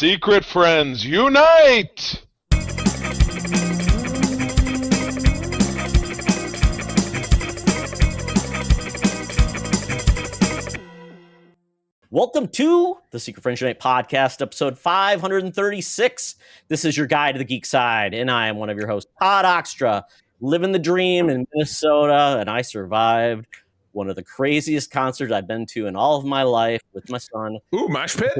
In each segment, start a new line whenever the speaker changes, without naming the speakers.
Secret friends, unite!
Welcome to the Secret Friends Unite podcast, episode 536. This is your guide to the geek side, and I am one of your hosts, Todd Oxtra, living the dream in Minnesota, and I survived one of the craziest concerts I've been to in all of my life with my son.
Ooh, mosh pit?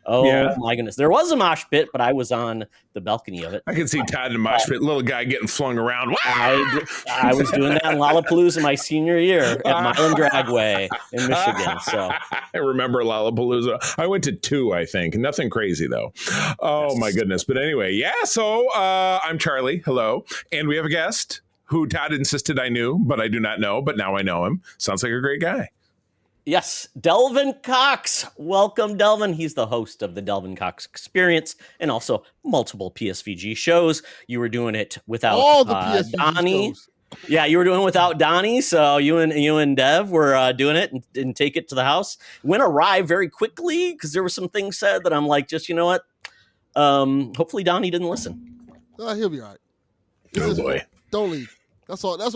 Oh,
yeah.
My goodness. There was a mosh pit, but I was on the balcony of it.
I can see Todd in the mosh pit, little guy getting flung around.
I was doing that in Lollapalooza my senior year at Milan Dragway in Michigan. So
I remember Lollapalooza. I went to 2, I think. Nothing crazy, though. Oh, yes. My goodness. But anyway, yeah, so I'm Charlie. Hello. And we have a guest who Todd insisted I knew, but I do not know. But now I know him. Sounds like a great guy.
Yes, Delvin Cox. Welcome, Delvin. He's the host of the Delvin Cox Experience and also multiple PSVG shows. You were doing it without
all the PSVG
Donnie.
Shows.
Yeah, you were doing it without Donnie. So you and Dev were doing it and take it to the house. Went arrive very quickly because there were some things said that I'm like, just you know what? Hopefully Donnie didn't listen.
He'll be all right.
Oh boy,
don't leave. That's all. That's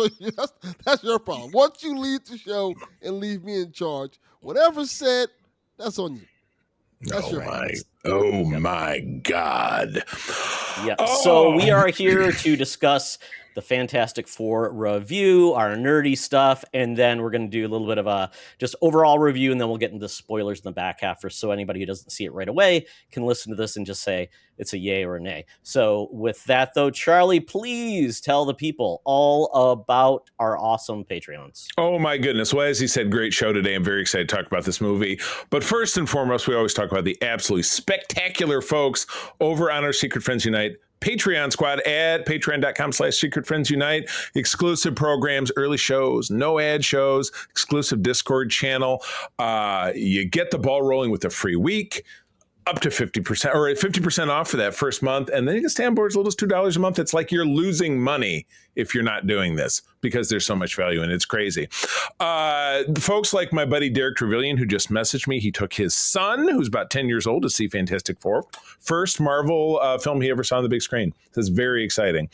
your problem. Once you leave the show and leave me in charge, whatever's said, that's on you. That's your problem.
Oh my God.
Yeah. Oh. So we are here to discuss the Fantastic Four review, our nerdy stuff, and then we're going to do a little bit of a just overall review, and then we'll get into spoilers in the back half, so anybody who doesn't see it right away can listen to this and just say it's a yay or a nay. So with that, though, Charlie, please tell the people all about our awesome Patreons.
Oh, my goodness. Well, as he said, great show today. I'm very excited to talk about this movie. But first and foremost, we always talk about the absolutely spectacular folks over on our Secret Friends Unite Patreon squad at patreon.com/Secret Friends Unite. Exclusive programs, early shows, no ad shows, exclusive Discord channel. You get the ball rolling with a free week, up to 50% or 50% off for that first month. And then you can stay on board as little as $2 a month. It's like you're losing money if you're not doing this because there's so much value and it's crazy. Folks like my buddy Derek Trevelyan, who just messaged me, he took his son, who's about 10 years old, to see Fantastic Four. First Marvel film he ever saw on the big screen. This is very exciting.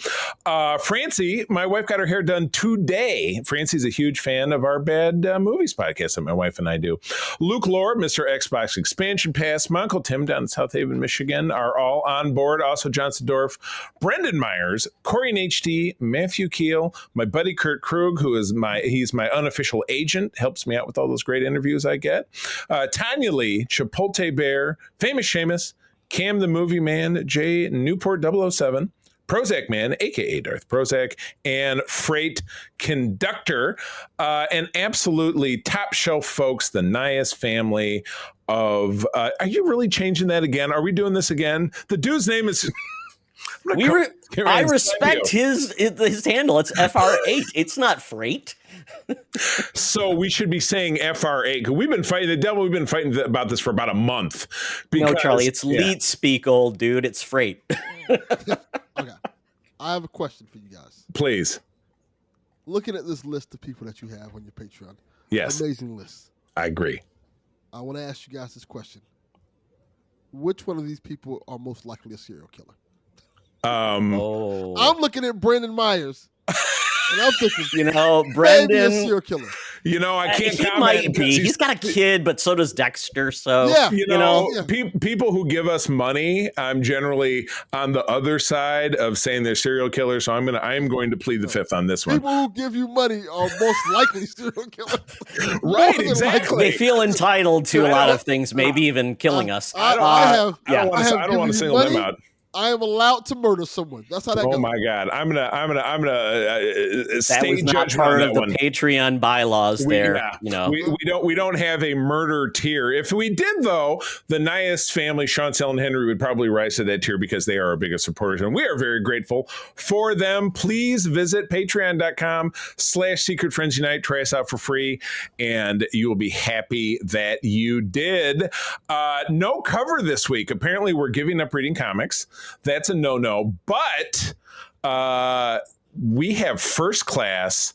Francie, my wife got her hair done today. Francie's a huge fan of our Bad Movies podcast that my wife and I do. Luke Lord, Mr. Xbox Expansion Pass, my Uncle Tim down in South Haven, Michigan, are all on board. Also Johnson Dorff, Brendan Myers, Corey and HD, Matthew Keel, my buddy Kurt Krug, who is he's my unofficial agent, helps me out with all those great interviews I get. Tanya Lee, Chipotle Bear, Famous Seamus, Cam the Movie Man, Jay Newport 007, Prozac Man, a.k.a. Darth Prozac, and Freight Conductor, and absolutely top shelf folks, the Nias family of... are you really changing that again? Are we doing this again? The dude's name is...
I respect his handle. It's FR8. It's not Freight.
So we should be saying FR8 because we've been fighting the devil. We've been fighting about this for about a month.
Because, no, Charlie, it's leet speak, old dude. It's Freight.
Okay, I have a question for you guys.
Please.
Looking at this list of people that you have on your Patreon,
yes,
amazing list.
I agree.
I want to ask you guys this question: which one of these people are most likely a serial killer? I'm looking at Brendan Myers. And I'm thinking,
Brendan,
serial killer.
I can't
he
comment.
Might be. He's got a kid, but so does Dexter. So,
people who give us money, I'm generally on the other side of saying they're serial killers. So I'm going to plead the fifth on this one.
People who give you money are most likely serial killers.
Right, exactly.
They feel entitled to a lot of things, maybe even killing us.
I don't want to single them out.
I am allowed to murder someone. That's how that goes.
Oh my God! I'm gonna
state judgment part of the one. Patreon bylaws.
We don't have a murder tier. If we did, though, the Nias family, Sean, Sel, and Henry would probably rise to that tier because they are our biggest supporters, and we are very grateful for them. Please visit patreon.com/Secret Friends Unite. Try us out for free, and you will be happy that you did. No cover this week. Apparently, we're giving up reading comics. That's a no-no, but we have First Class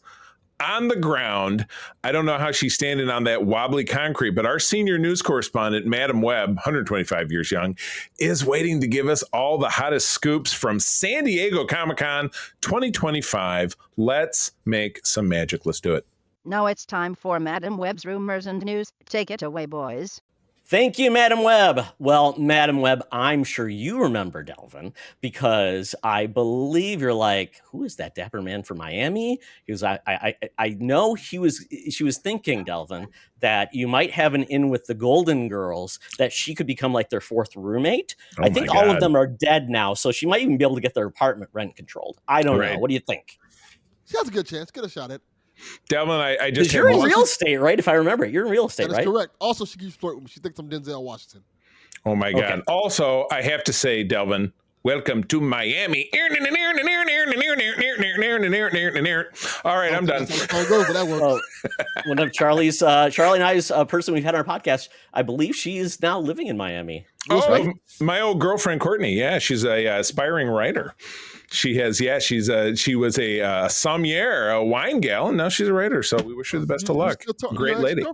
on the ground. I don't know how she's standing on that wobbly concrete, but our senior news correspondent, Madam Webb, 125 years young, is waiting to give us all the hottest scoops from San Diego Comic-Con 2025. Let's make some magic. Let's do it.
Now it's time for Madam Webb's Rumors and News. Take it away, boys.
Thank you, Madam Webb. Well, Madam Webb, I'm sure you remember Delvin, because I believe you're like, who is that dapper man from Miami? He was, I know she was thinking, Delvin, that you might have an in with the Golden Girls, that she could become like their fourth roommate.
Oh,
I think all of them are dead now, so she might even be able to get their apartment rent controlled. I don't know. What do you think?
She has a good chance. Get a shot at it.
Delvin, I just
you're in real estate, right? If I remember it, you're in real estate, right?
That's correct. Also, she keeps flirting. She thinks I'm Denzel Washington.
Oh my God. Okay. Also, I have to say, Delvin, welcome to Miami. All right, I'm done.
One of Charlie and I's person we've had on our podcast, I believe she is now living in Miami.
Right? My old girlfriend, Courtney. Yeah, she's a aspiring writer. She was a sommelier, a wine gal, and now she's a writer. So we wish her the best of luck. Great lady.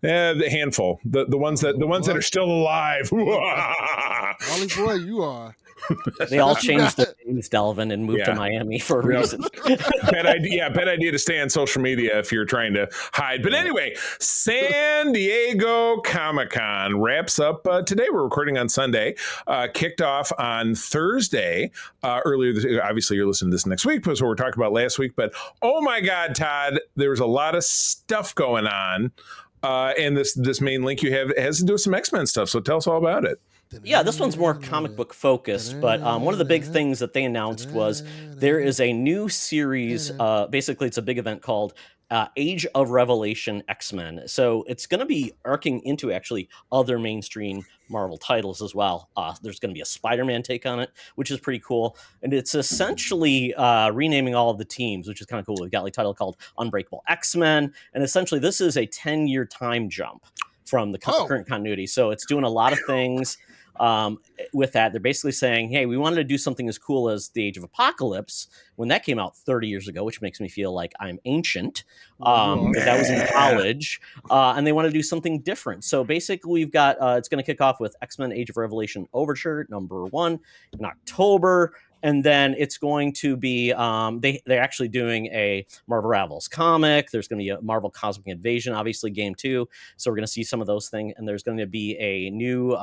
The handful, the ones that are still alive.
Ollie boy, you are.
They all changed their names, Delvin, and moved to Miami for a reason.
Bad idea to stay on social media if you're trying to hide. But anyway, San Diego Comic-Con wraps up today. We're recording on Sunday. Kicked off on Thursday. Earlier, obviously, you're listening to this next week because what we're talking about last week. But oh my God, Todd, there was a lot of stuff going on. And this main link you have has to do with some X-Men stuff. So tell us all about it.
Yeah, this one's more comic book focused, but one of the big things that they announced was there is a new series. Basically, it's a big event called Age of Revelation X-Men. So it's going to be arcing into actually other mainstream Marvel titles as well. There's going to be a Spider-Man take on it, which is pretty cool. And it's essentially renaming all of the teams, which is kind of cool. We've got like a title called Unbreakable X-Men. And essentially, this is a 10-year time jump from the current continuity. So it's doing a lot of things. With that, they're basically saying, hey, we wanted to do something as cool as the Age of Apocalypse when that came out 30 years ago, which makes me feel like I'm ancient, because that was in college, and they want to do something different. So basically we've got, it's going to kick off with X-Men Age of Revelation Overture #1 in October. And then it's going to be, they're actually doing a Marvel Ravels comic. There's going to be a Marvel Cosmic Invasion, obviously, Game 2. So we're going to see some of those things. And there's going to be a new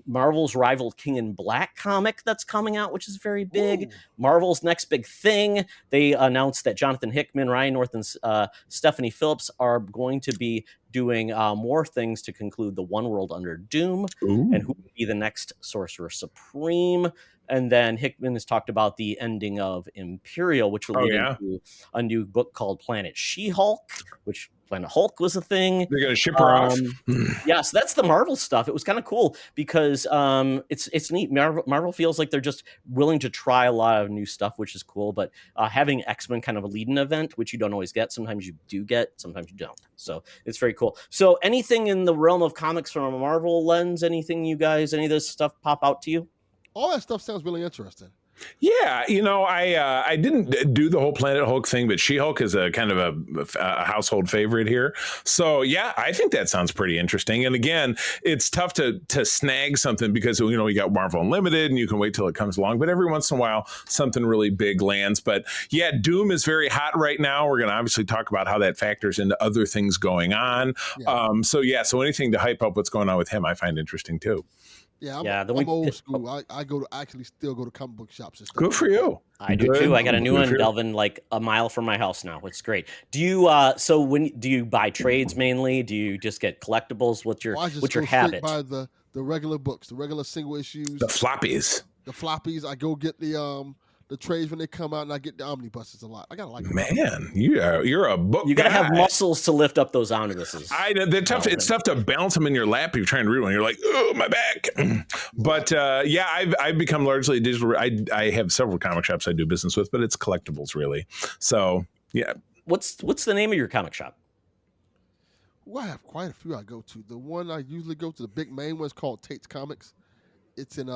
Marvel's Rival King in Black comic that's coming out, which is very big. Ooh. Marvel's next big thing. They announced that Jonathan Hickman, Ryan North, and Stephanie Phillips are going to be doing more things to conclude the One World Under Doom. Ooh. And who will be the next Sorcerer Supreme. And then Hickman has talked about the ending of Imperial, which will lead into a new book called Planet She-Hulk, which Planet Hulk was a thing.
They're going to ship her off.
Yeah, so that's the Marvel stuff. It was kind of cool because it's neat. Marvel feels like they're just willing to try a lot of new stuff, which is cool. But having X-Men kind of a lead-in event, which you don't always get. Sometimes you do get, sometimes you don't. So it's very cool. So anything in the realm of comics from a Marvel lens, any of this stuff pop out to you?
All that stuff sounds really interesting.
Yeah, I didn't do the whole Planet Hulk thing, but She-Hulk is a kind of a household favorite here. So yeah, I think that sounds pretty interesting. And again, it's tough to snag something because we got Marvel Unlimited and you can wait till it comes along. But every once in a while, something really big lands. But yeah, Doom is very hot right now. We're going to obviously talk about how that factors into other things going on. Yeah. So anything to hype up what's going on with him, I find interesting too.
Yeah, I'm old school. I still go to comic book shops and stuff.
Good for you.
I do too. I got a new one, Delvin, like a mile from my house now. It's great. Do you do you buy trades mainly? Do you just get collectibles? What's your habit?
Buy the regular books, the regular single issues,
the floppies.
I go get the trades when they come out, and I get the omnibuses a lot. I gotta like them.
Man, you're a book.
You gotta have muscles to lift up those omnibuses.
They're tough. It's tough to balance them in your lap if you're trying to read one. You're like, oh, my back. But I've become largely digital. I have several comic shops I do business with, but it's collectibles really. So yeah.
What's the name of your comic shop?
Well, I have quite a few I go to. The one I usually go to, the big main one, is called Tate's Comics. It's in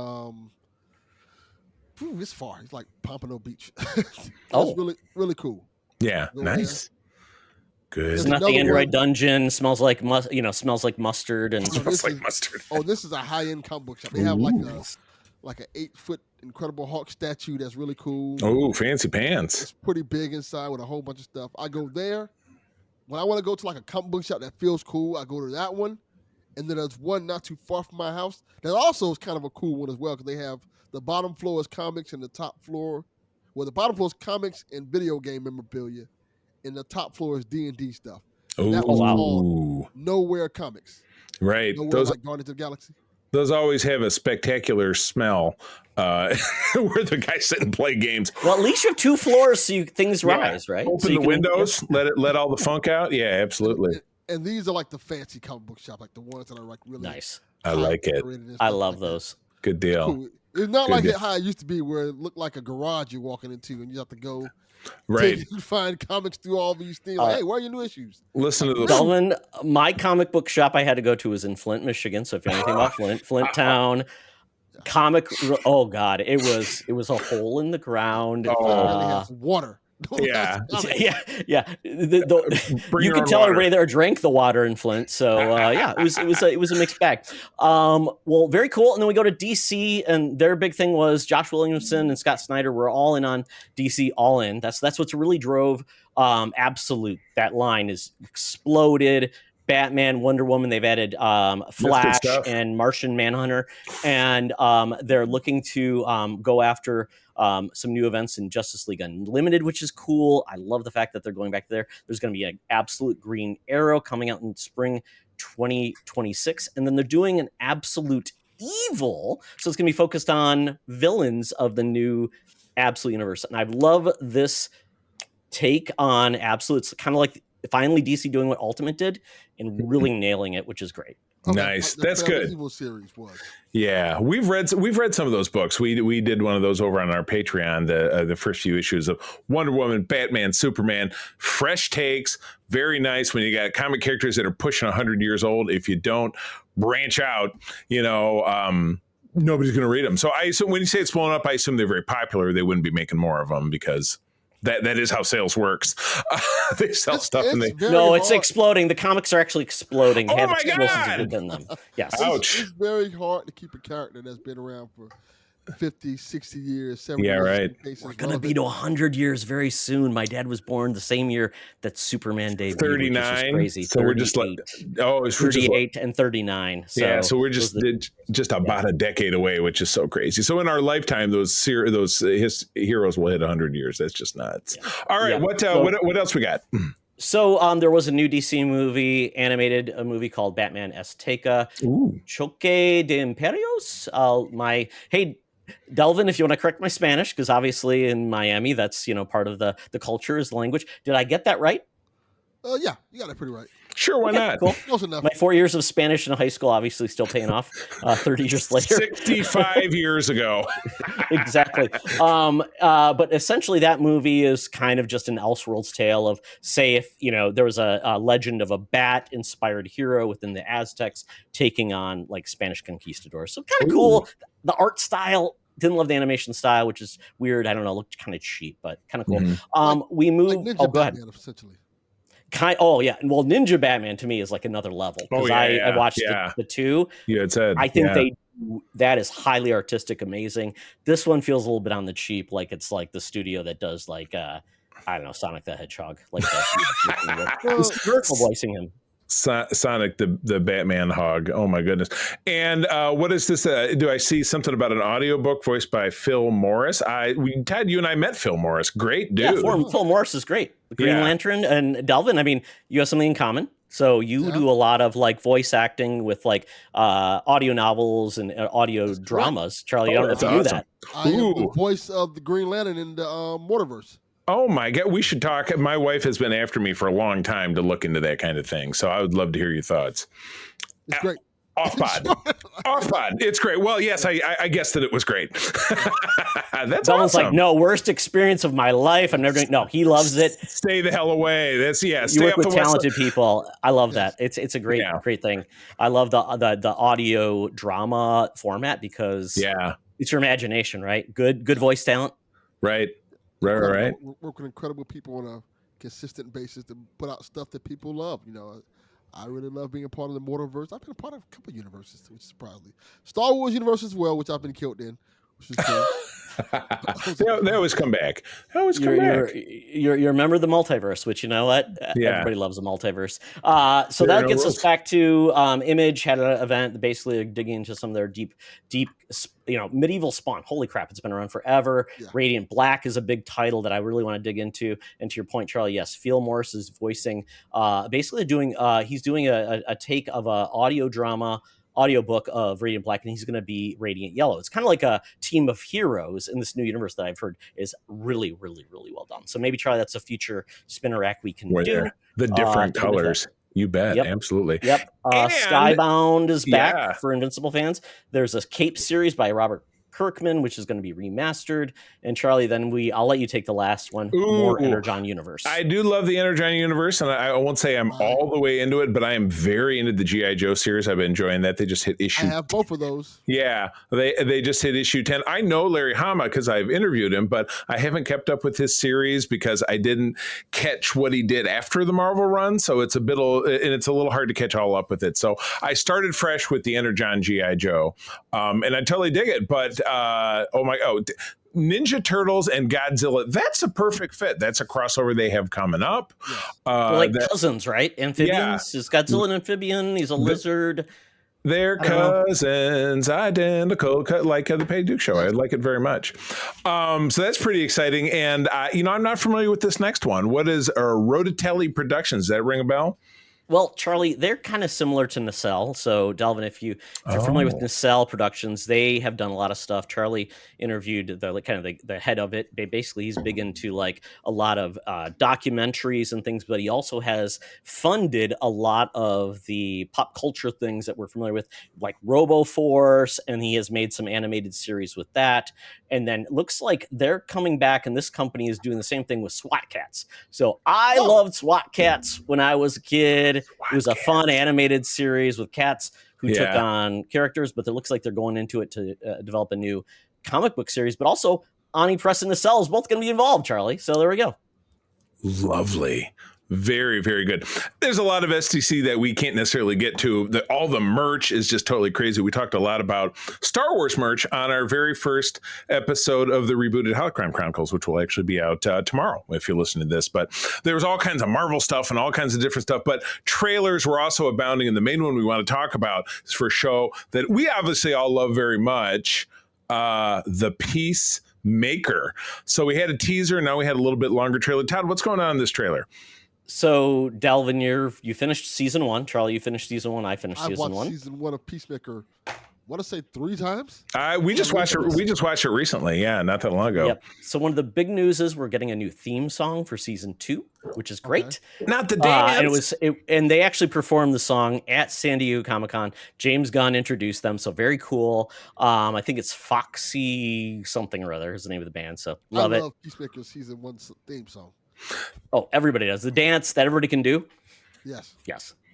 it's far. It's like Pompano Beach. It's really, really cool.
Yeah,
Go
nice. Good.
It's
There's
not the
another
Android
one.
dungeon. Smells like smells like mustard and
No,
Smells like mustard.
this is a high-end comic book shop. They have like an 8-foot Incredible Hulk statue that's really cool.
Oh, fancy pants.
It's pretty big inside with a whole bunch of stuff. I go there. When I want to go to like a comic book shop that feels cool, I go to that one. And then there's one not too far from my house that also is kind of a cool one as well because they have the bottom floor is comics and the top floor, well, the bottom floor is comics and video game memorabilia, and the top floor is D&D stuff. And that was called Nowhere Comics.
Right.
Nowhere, like Guardians of the Galaxy.
Those always have a spectacular smell where the guys sit and play games.
Well, at least you have 2 floors so things rise, right?
Open
so
the windows, let all the funk out. Yeah, absolutely.
And these are like the fancy comic book shop, like the ones that are like really
nice.
I like it.
I love those.
Good deal.
Cool. It's not like how it used to be where it looked like a garage you're walking into and you have to go find comics through all these things. Like, hey, where are your new issues?
Listen to the
Delvin, my comic book shop I had to go to was in Flint, Michigan. So if you know anything about Flint Town, oh God, it was a hole in the ground.
It really has water.
Yeah. You could tell everybody there drank the water in Flint. So it was a mixed bag. Well, very cool. And then we go to DC, and their big thing was Josh Williamson and Scott Snyder were all in on DC, all in. That's what's really drove Absolute. That line is exploded. Batman, Wonder Woman, they've added Flash and Martian Manhunter, and they're looking to go after some new events in Justice League Unlimited, which is cool. I love the fact that they're going back there. There's going to be an Absolute Green Arrow coming out in spring 2026, and then they're doing an Absolute Evil, so it's going to be focused on villains of the new Absolute universe. And I love this take on Absolute. It's kind of like finally DC doing what Ultimate did and really nailing it, which is great.
Nice. That's good.
Evil series was.
Yeah, we've read some of those books. We did one of those over on our Patreon. The first few issues of Wonder Woman, Batman, Superman, fresh takes, very nice. When you got comic characters that are pushing 100 years old, if you don't branch out, nobody's going to read them. So I assume when you say it's blown up, I assume they're very popular. They wouldn't be making more of them because that is how sales works. They sell stuff and
it's exploding. The comics are actually exploding. They have explosives within them. Yes.
Ouch.
It's very hard to keep a character that's been around for 50, 60 years, 70
years.
Yeah,
right.
We're going to be to 100 years very soon. My dad was born the same year that Superman debuted.
39.
Crazy.
So we're just like,
it's 38 and 39.
So we're just about a decade away, which is so crazy. So in our lifetime, those his heroes will hit 100 years. That's just nuts. Yeah. All right. Yeah. What else we got?
So there was a new DC movie, a movie called Batman Azteca. Choque de Imperios. Hey, Delvin, if you want to correct my Spanish, because obviously in Miami, that's part of the culture is the language. Did I get that right?
Yeah, you got it pretty right.
Sure, why not?
Cool.
Close enough.
My 4 years of Spanish in high school obviously still paying off 30 years later.
65 years ago.
Exactly. But essentially that movie is kind of just an Elseworlds tale of, say, if, there was a legend of a bat-inspired hero within the Aztecs taking on, like, Spanish conquistadors. So kind of cool. The art style, didn't love the animation style, which is weird. I don't know, looked kind of cheap, but kind of cool.
Mm-hmm.
We moved.
Like
go ahead.
Essentially.
Well, Ninja Batman to me is like another level because I watched the two.
Yeah, it said.
I think that is highly artistic, amazing. This one feels a little bit on the cheap, like it's like the studio that does like I don't know, Sonic the Hedgehog, like voicing him.
Sonic the Batman hog. Oh my goodness. And what is this? Do I see something about an audiobook voiced by Phil Morris? Todd, you and I met Phil Morris. Great dude.
Yeah, Phil Morris is great. The Green Lantern and Delvin, I mean, you have something in common. So you do a lot of like voice acting with like audio novels and audio dramas. Charlie, I don't know if you knew that.
I am the voice of the Green Lantern in the Mortiverse.
Oh my God, we should talk. My wife has been after me for a long time to look into that kind of thing. So I would love to hear your thoughts.
It's great.
Off pod. It's great. Well, yes, I guessed that it was great. That's
Someone's
awesome.
like, no, worst experience of my life. I'm never doing. No, he loves it.
Stay the hell away. That's
You work with talented people. I love that. It's a great thing. I love the audio drama format because it's your imagination, right? Good voice talent.
Right.
Work with incredible people on a consistent basis to put out stuff that people love. I really love being a part of the Mortalverse. I've been a part of a couple of universes, which surprisingly. Star Wars universe as well, which I've been killed in, which is cool.
They always come back.
You're a member of the multiverse, which, you know what?
Yeah.
Everybody loves the multiverse. So that gets us back to Image had an event basically digging into some of their deep, medieval Spawn. Holy crap, it's been around forever. Yeah. Radiant Black is a big title that I really want to dig into. And to your point, Charlie, yes, Phil Morris is voicing, basically he's doing a take of a audio drama audiobook of Radiant Black, and he's going to be Radiant Yellow. It's kind of like a team of heroes in this new universe that I've heard is really, really, really well done. So maybe, Charlie, that's a future spinner rack we can do.
The different colors. You bet. Yep. Absolutely.
Yep. Skybound is back for Invincible fans. There's a Cape series by Robert Kirkman, which is going to be remastered. And Charlie, then I'll let you take the last one. More Energon universe.
I do love the Energon universe, and I won't say I'm all the way into it, but I am very into the G.I. Joe series. I've been enjoying that. They just hit issue.
I have both of those.
Yeah, they just hit issue 10. I know Larry Hama because I've interviewed him, but I haven't kept up with his series because I didn't catch what he did after the Marvel run. So it's a little hard to catch all up with it. So I started fresh with the Energon G.I. Joe, and I totally dig it. But Ninja Turtles and Godzilla, that's a perfect fit. That's a crossover they have coming up.
Yes. Cousins, right? Amphibians. Is Godzilla an amphibian? He's a lizard.
They're cousins, identical, like the Pay Duke show. I like it very much. So that's pretty exciting. And, I'm not familiar with this next one. What is Rotatelli Productions? Does that ring a bell?
Well, Charlie, they're kind of similar to Nacelle. So, Delvin, if you're familiar with Nacelle Productions, they have done a lot of stuff. Charlie interviewed the head of it. Basically, he's big into like a lot of documentaries and things, but he also has funded a lot of the pop culture things that we're familiar with, like RoboForce, and he has made some animated series with that. And then it looks like they're coming back, and this company is doing the same thing with SWAT Cats. So I loved SWAT Cats when I was a kid. It was a fun animated series with cats who took on characters, but it looks like they're going into it to develop a new comic book series. But also, Ani Press and Nacelle is both going to be involved, Charlie. So there we go.
Lovely. Very, very good. There's a lot of SDC that we can't necessarily get to. All the merch is just totally crazy. We talked a lot about Star Wars merch on our very first episode of the rebooted Holocrime Chronicles, which will actually be out tomorrow if you listen to this. But there was all kinds of Marvel stuff and all kinds of different stuff. But trailers were also abounding. And the main one we want to talk about is for a show that we obviously all love very much, the Peacemaker. So we had a teaser. Now we had a little bit longer trailer. Todd, what's going on in this trailer?
So, Delvin, you finished season 1. Charlie, you finished season 1. I finished season 1.
I watched season 1 of Peacemaker, I want to say 3 times.
We just watched it. We just watched it recently. Yeah, not that long ago.
Yep. So one of the big news is we're getting a new theme song for season 2, which is great.
Okay. Not the dance.
And they actually performed the song at San Diego Comic-Con. James Gunn introduced them, so very cool. I think it's Foxy something or other is the name of the band. So love it. I love
Peacemaker season 1 theme song.
Oh, everybody does. The dance that everybody can do.
Yes.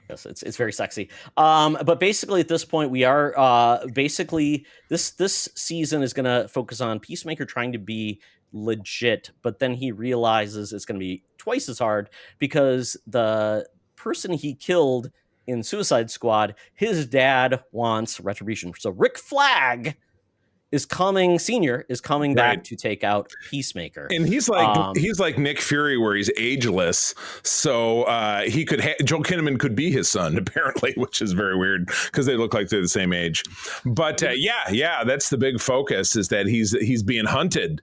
It's very sexy. But basically at this point we are this season is going to focus on Peacemaker trying to be legit, but then he realizes it's going to be twice as hard because the person he killed in Suicide Squad, his dad wants retribution. So Rick Flag Senior is coming back to take out Peacemaker,
and he's like Nick Fury, where he's ageless. So he could Joel Kinnaman could be his son, apparently, which is very weird because they look like they're the same age. But that's the big focus is that he's being hunted.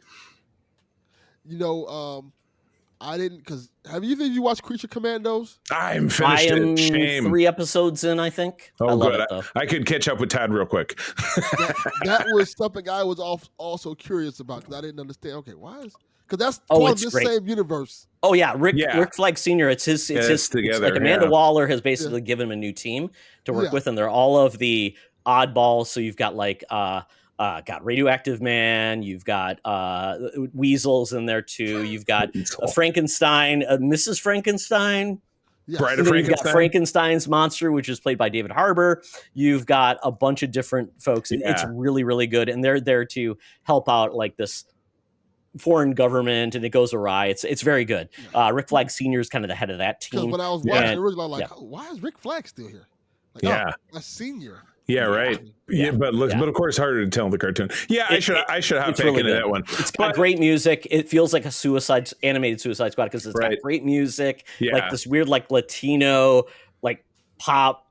I didn't because have either of you watched Creature Commandos?
I'm finished. I am Shame.
3 episodes in, I think.
Oh,
I love
good.
It, though.
I could catch up with Todd real quick.
that was something I was also curious about because I didn't understand. Okay, why is because that's part of this same universe.
Oh yeah, Rick Flag Senior. It's his together. It's like Amanda Waller has basically given him a new team to work with, and they're all of the oddballs. So you've got like. Got Radioactive Man, you've got Weasels in there too, you've got Frankenstein, Mrs. Frankenstein,
Bride of Frankenstein.
You've got Frankenstein's monster, which is played by David Harbour. You've got a bunch of different folks. It's really, really good, and they're there to help out like this foreign government, and it goes awry. It's very good. Rick Flag Sr. is kind of the head of that
Because
team.
when I was watching
And-
it originally, I was like,
yeah.
oh, why is Rick Flag still here? Like,
Yeah.
oh, that's Senior.
Yeah, right. Yeah, but of course, harder to tell in the cartoon. Yeah, I should hop
it's
back
really
into
good.
that one.
It's got great music. It feels like a animated Suicide Squad because it's got great music, like this weird like Latino like pop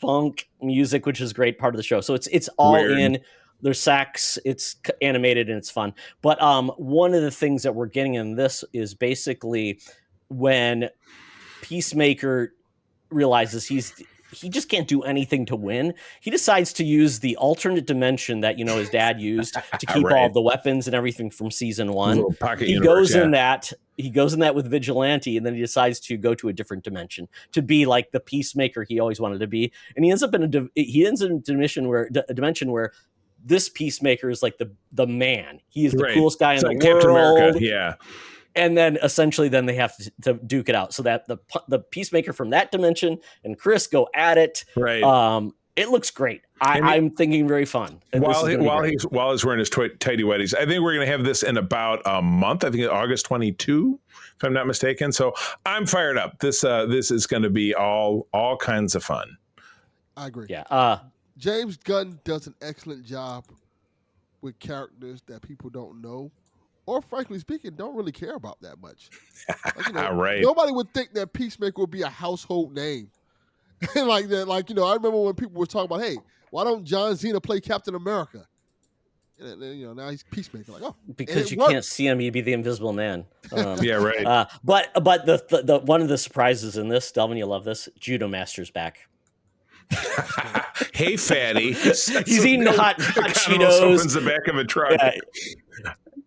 funk music, which is a great part of the show. So it's all
Weird.
in. There's sex. It's animated and it's fun. But one of the things that we're getting in this is basically when Peacemaker realizes he just can't do anything to win. He decides to use the alternate dimension that his dad used to keep all the weapons and everything from season 1. He goes in that with Vigilante, and then he decides to go to a different dimension to be like the Peacemaker he always wanted to be. And he ends up in a dimension where this Peacemaker is like the man. He is the coolest guy in the world.
Captain America, yeah.
And then essentially they have to duke it out so that the Peacemaker from that dimension and Chris go at it.
Right.
It looks great. I'm thinking very fun.
While he's wearing his tighty whities, I think we're going to have this in about a month. I think August 22, if I'm not mistaken. So I'm fired up. This is going to be all kinds of fun.
I agree.
Yeah.
James Gunn does an excellent job with characters that people don't know, or frankly speaking, don't really care about that much. Like,
right.
Nobody would think that Peacemaker would be a household name. Like that, I remember when people were talking about, hey, why don't John Cena play Captain America? And then, now he's Peacemaker. Like, oh,
because you can't see him, he'd be the Invisible Man.
Yeah, right.
But the one of the surprises in this, Delvin, you love this. Judo Master's back.
Hey, fatty.
He's eating hot Cheetos.
Opens the back of a truck. Yeah.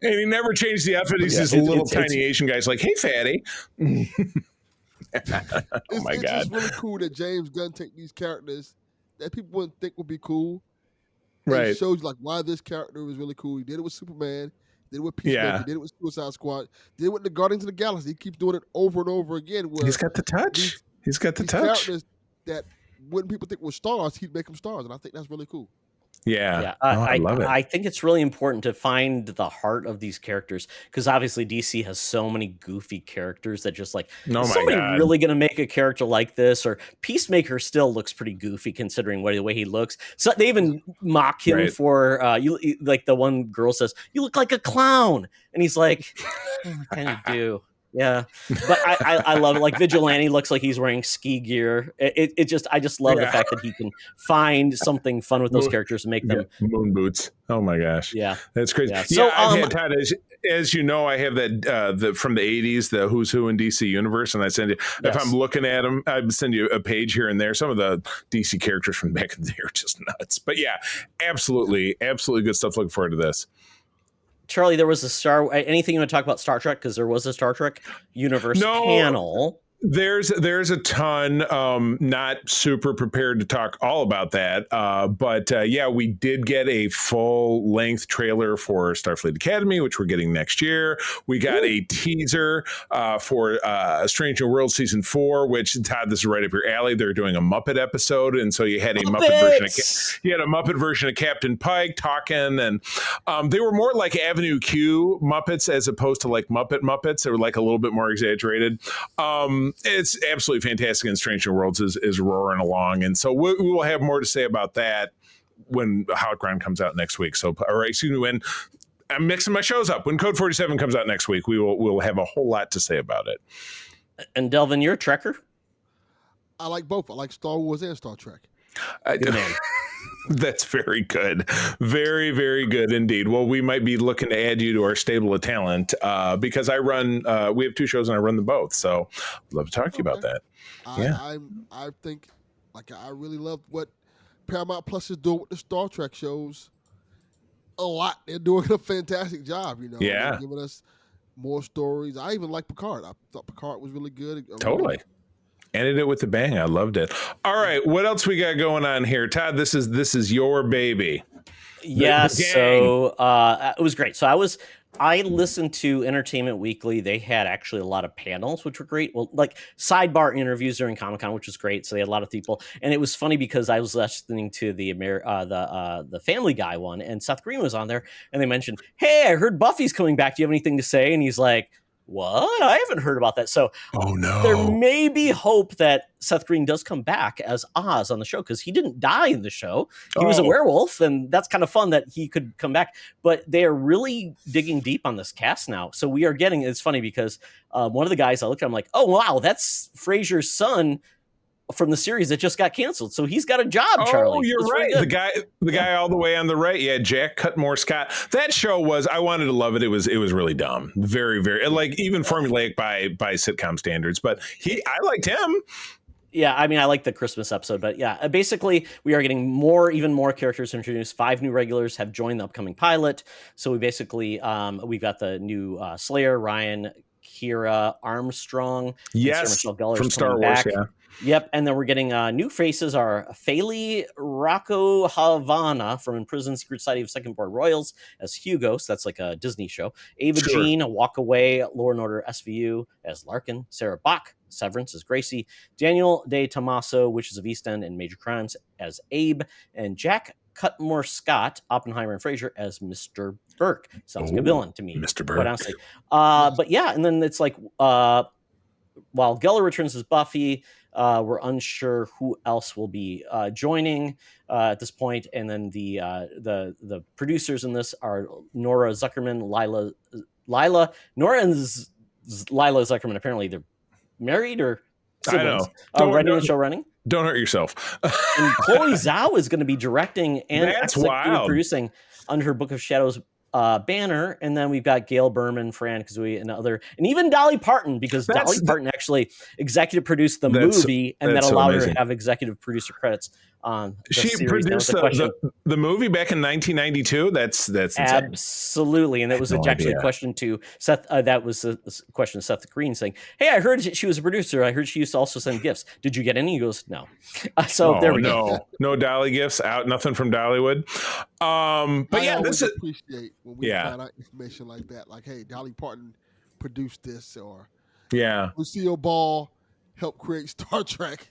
And he never changed the outfit. He's this little tiny Asian guy. He's like, hey, fatty.
It's just really cool that James Gunn take these characters that people wouldn't think would be cool.
Right.
It shows you why this character was really cool. He did it with Superman. Did it with Peacemaker. Did it with Suicide Squad. Did it with the Guardians of the Galaxy. He keeps doing it over and over again. Where
he's got the touch. He's got the touch.
Characters that when people think were stars, he'd make them stars, and I think that's really cool.
Yeah.
I
love it.
I think it's really important to find the heart of these characters because obviously DC has so many goofy characters that just like, is somebody really going to make a character like this? Or Peacemaker still looks pretty goofy considering the way he looks. So they even mock him for like the one girl says, "You look like a clown," and he's like, "I kind of do." Yeah, but I love it. Like Vigilante looks like he's wearing ski gear. I just love the fact that he can find something fun with those characters and make them
moon boots. Oh my gosh,
yeah,
that's crazy.
Yeah. So
I've had Todd, as you know, I have that from the '80s, the Who's Who in DC Universe, and I send you if I'm looking at them, I send you a page here and there. Some of the DC characters from back in the day are just nuts. But yeah, absolutely good stuff. Looking forward to this.
Charlie, there was anything you want to talk about Star Trek? Because there was a Star Trek universe panel.
There's a ton. Not super prepared to talk all about that. But we did get a full length trailer for Starfleet Academy, which we're getting next year. We got a teaser for Strange New World season 4, which Todd, this is right up your alley. They're doing a Muppet episode, and so you had a Muppet version of Captain Pike talking, and they were more like Avenue Q Muppets as opposed to like Muppets. They were like a little bit more exaggerated. It's absolutely fantastic, and Strange New Worlds is roaring along, and so we will have more to say about that when Holocron comes out next week. So, when I'm mixing my shows up, when Code 47 comes out next week, we'll have a whole lot to say about it.
And Delvin, you're a Trekker?
I like both. I like Star Wars and Star Trek.
Good man. That's very good. Very, very good indeed. Well, we might be looking to add you to our stable of talent because we have 2 shows and I run them both. So I'd love to talk to you about that.
I think I really love what Paramount Plus is doing with the Star Trek shows. A lot. They're doing a fantastic job,
Yeah.
They're giving us more stories. I even like Picard. I thought Picard was really good.
Totally. Ended it with a bang. I loved it. All right, what else we got going on here, Todd? This is your baby.
Yeah. So it was great. So I listened to Entertainment Weekly. They had actually a lot of panels, which were great. Well, like sidebar interviews during Comic-Con, which was great. So they had a lot of people, and it was funny because I was listening to the Family Guy one, and Seth Green was on there, and they mentioned, "Hey, I heard Buffy's coming back. Do you have anything to say?" And he's like, "What? I haven't heard about that." So
Oh no.
there may be hope that Seth Green does come back as Oz on the show, because he didn't die in the show. He was a werewolf, and that's kind of fun that he could come back. But they are really digging deep on this cast now. So we are getting, it's funny because one of the guys I looked at, I'm like, oh, wow, that's Frasier's son from the series that just got canceled. So he's got a job, Charlie.
Oh, you're right. The guy all the way on the right. Yeah, Jack Cutmore Scott. That show was, I wanted to love it. It was really dumb. Very, very, like, even formulaic by sitcom standards. But I liked him.
Yeah, I mean, I like the Christmas episode, but yeah, basically we are getting even more characters introduced. 5 new regulars have joined the upcoming pilot. So we basically, we've got the new Slayer, Ryan, Kira Armstrong.
Yes,
Sarah Michelle Gellar
from Star Wars, yeah.
Yep, and then we're getting new faces are Faley Rocco Havana from Imprisoned Secret Society of Second Board Royals as Hugo, so that's like a Disney show. Ava Jean, Walk Away, Law and Order SVU as Larkin. Sarah Bach, Severance as Gracie. Daniel De Tomaso, Witches of East End and Major Crimes as Abe. And Jack Cutmore Scott, Oppenheimer and Frasier as Mr. Burke. Sounds like a villain to me,
Mr. Burke.
quite honestly. But yeah, and then it's like, while Geller returns as Buffy, we're unsure who else will be joining at this point. And then the producers in this are Nora Zuckerman, Nora and Lila Zuckerman. Apparently they're married or siblings.
I know.
Writing the show running.
Don't hurt yourself.
And Chloe Zhao is going to be directing and executive producing under her Book of Shadows banner. And then we've got Gail Berman, Fran Kazooie, and even Dolly Parton, because Dolly Parton actually executive produced the movie, and that allowed her to have executive producer credits on the
She
series.
produced the movie back in 1992. That's
absolutely, and that was actually a question to Seth. That was a question to Seth Green saying, "Hey, I heard she was a producer. I heard she used to also send gifts. Did you get any?" He goes, "No." There we go.
No Dolly gifts out. Nothing from Dollywood. But yeah, this is
appreciate when we find out information like that. Like, hey, Dolly Parton produced this, or Lucille Ball helped create Star Trek.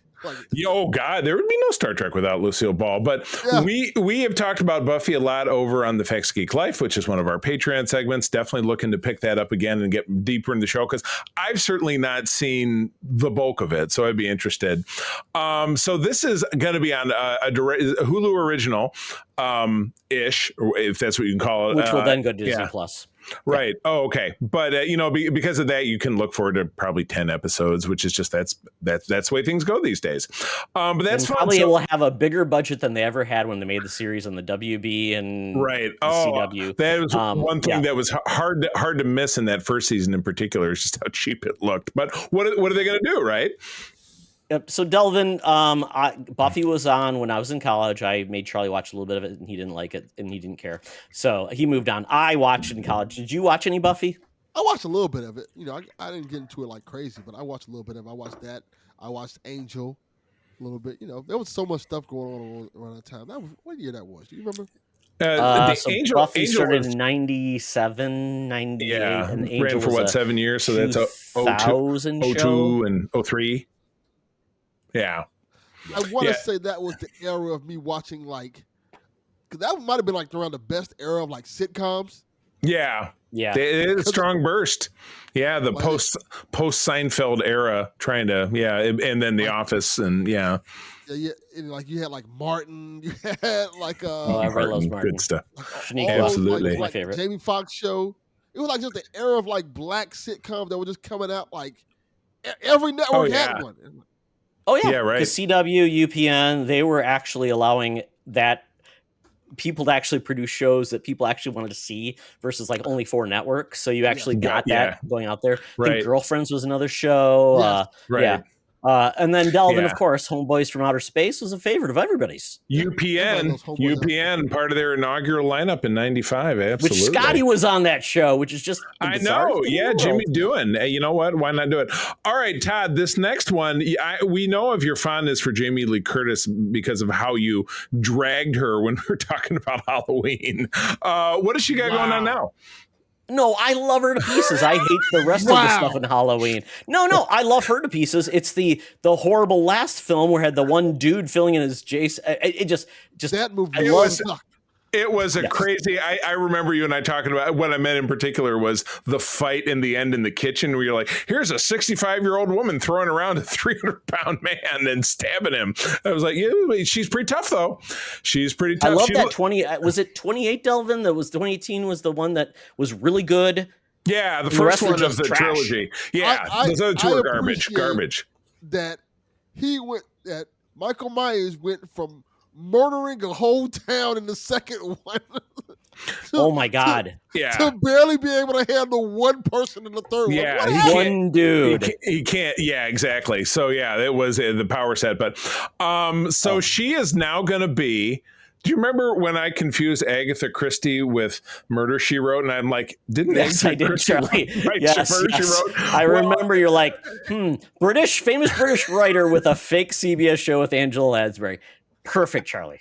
Oh God, there would be no Star Trek without Lucille Ball. But we have talked about Buffy a lot over on the Facts Geek Life, which is one of our Patreon segments. Definitely looking to pick that up again and get deeper in the show, because I've certainly not seen the bulk of it, so I'd be interested. So this is going to be on a Hulu original ish, if that's what you can call it,
which will then go to Disney Plus.
Right. Yeah. Oh, okay. But because of that, you can look forward to probably 10 episodes, which is just that's the way things go these days. But that's fun.
Probably it will have a bigger budget than they ever had when they made the series on the WB and CW.
That was one thing that was hard to miss in that first season in particular, is just how cheap it looked. But what are they going to do, right?
Yep. So Delvin, Buffy was on when I was in college. I made Charlie watch a little bit of it, and he didn't like it, and he didn't care. So he moved on. I watched it in college. Did you watch any Buffy?
I watched a little bit of it. I didn't get into it like crazy, but I watched a little bit of it. I watched that. I watched Angel a little bit. There was so much stuff going on around that time. That was, what year that was? Do you remember?
Buffy started in 97, 98.
Yeah,
and Angel
ran for 7 years? So that's 02 and 03. Yeah.
I want to say that was the era of me watching, because that might have been around the best era of sitcoms.
Yeah. Yeah. It is a strong burst. Yeah. The post Seinfeld era trying to, and then The Office and Yeah,
and you had Martin, you had
everybody loves Martin.
Good stuff.
Absolutely. My favorite.
Jamie Foxx show. It was just the era of black sitcoms that were just coming out every network had one.
Oh, yeah.
Yeah, right.
The CW, UPN, they were actually allowing that people to actually produce shows that people actually wanted to see versus only 4 networks. So you actually got that going out there.
Right.
I think Girlfriends was another show.
Right.
And then Delvin, of course, Homeboys from Outer Space was a favorite of everybody's.
UPN, part of their inaugural lineup in 95. Absolutely.
Which Scotty was on that show, which is just
I know. Yeah, Jimmy Doohan. Hey, you know what? Why not do it? All right, Todd, this next one, we know of your fondness for Jamie Lee Curtis because of how you dragged her when we were talking about Halloween. What does she got going on now?
No, I love her to pieces. I hate the rest of the stuff in Halloween. No, I love her to pieces. It's the horrible last film where had the one dude filling in as Jason. It just
that movie.
It was a crazy. I remember you and I talking about what I meant in particular was the fight in the end in the kitchen where you're like, here's a 65-year-old woman throwing around a 300-pound man and stabbing him. I was like, yeah, she's pretty tough though. She's pretty tough.
I love that 20. Was it 28, Delvin? That was 2018 was the one that was really good.
Yeah, the first one of the trilogy. Yeah, those other two are garbage.
That that Michael Myers went from murdering a whole town in the second one.
Oh my God!
To barely be able to handle one person in the third one.
Yeah,
one dude.
He can't. Yeah, exactly. So yeah, it was the power set. But she is now going to be. Do you remember when I confused Agatha Christie with Murder, She Wrote? And I'm like,
yes, I did, Charlie.
Yes. Murder, She Wrote?
I remember you're like, famous British writer with a fake CBS show with Angela Lansbury. Perfect, Charlie.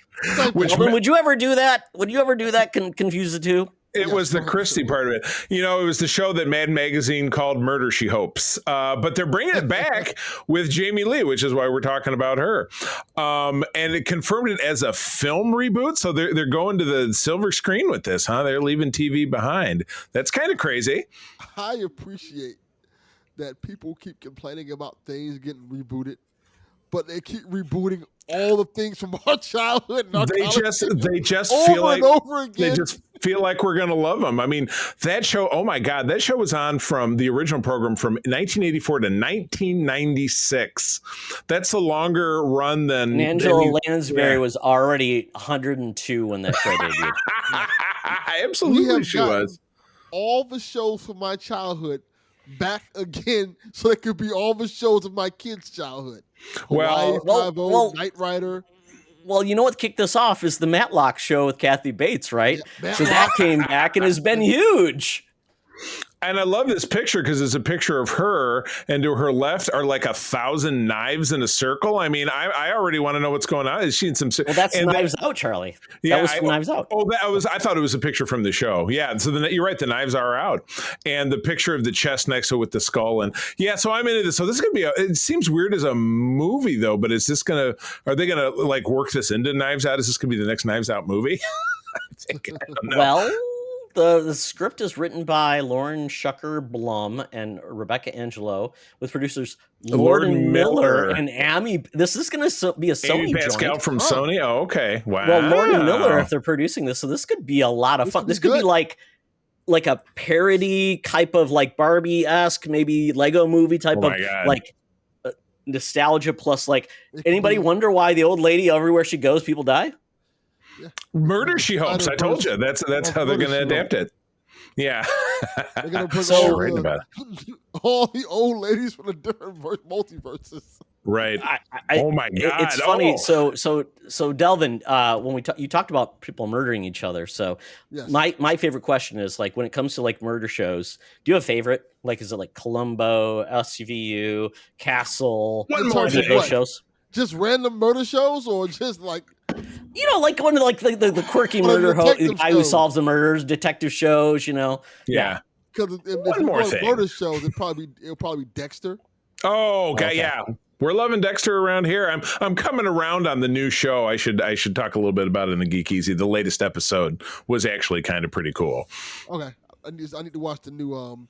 Would you ever do that? Would you ever do that? Confuse the two?
It was the Christie part of it. You know, it was the show that Mad Magazine called Murder, She Hopes. But they're bringing it back with Jamie Lee, which is why we're talking about her. And it confirmed it as a film reboot. So they're going to the silver screen with this, huh? They're leaving TV behind. That's kind of crazy.
I appreciate that people keep complaining about things getting rebooted, but they keep rebooting all the things from our childhood. And
they just feel like
over again.
They just feel like we're going to love them. I mean, that show, oh my God, that show was on from the original program from 1984 to 1996. That's a longer run than
Angela Lansbury was already 102 when that show debuted.
Absolutely, she was.
All the shows from my childhood back again, so it could be all the shows of my kids' childhood.
Well,
Knight Rider.
Well, you know what kicked this off is the Matlock show with Kathy Bates, right? Yeah, so that came back and has been huge.
And I love this picture because it's a picture of her, and to her left are like 1,000 knives in a circle. I mean, I already want to know what's going on. Is she in some?
Well, that's Knives Out, Charlie. That was from Knives Out.
Oh, I thought it was a picture from the show. Yeah, so you're right. The knives are out, and the picture of the chest next to it with the skull. And yeah, so I'm into this. So this is gonna be. It seems weird as a movie though, but is this gonna? Are they gonna like work this into Knives Out? Is this gonna be the next Knives Out movie? I don't know.
Well. The script is written by Lauren Shucker Blum and Rebecca Angelo, with producers Lord Miller and Amy. This is going to be a Sony
Amy Pascal
joint.
from Sony. Oh, okay. Wow.
Well, Lord and Miller, if they're producing this, so this could be a lot of fun. This could be like a parody type of like Barbie-esque, maybe Lego movie type of like nostalgia plus like. Anybody wonder why the old lady everywhere she goes, people die?
Yeah.
Murder, She Hopes. I told you that's how they're going to adapt it. Yeah.
They're going to put all the old ladies from the different multiverses.
Right. Oh my God.
It's funny. So Delvin, when you talked about people murdering each other. So yes. My favorite question is like when it comes to like murder shows, do you have a favorite? Like, is it like Columbo, SVU, Castle?
One more thing.
Those shows?
Just random murder shows, or just like,
you know, like one of like the quirky murder the guy who solves the murders, detective shows, you know.
Yeah.
Because if more thing. Murder shows, it'll probably be Dexter.
Oh, okay. Yeah. We're loving Dexter around here. I'm coming around on the new show. I should talk a little bit about it in the Geek Easy. The latest episode was actually kind of pretty cool.
Okay, I need to watch the new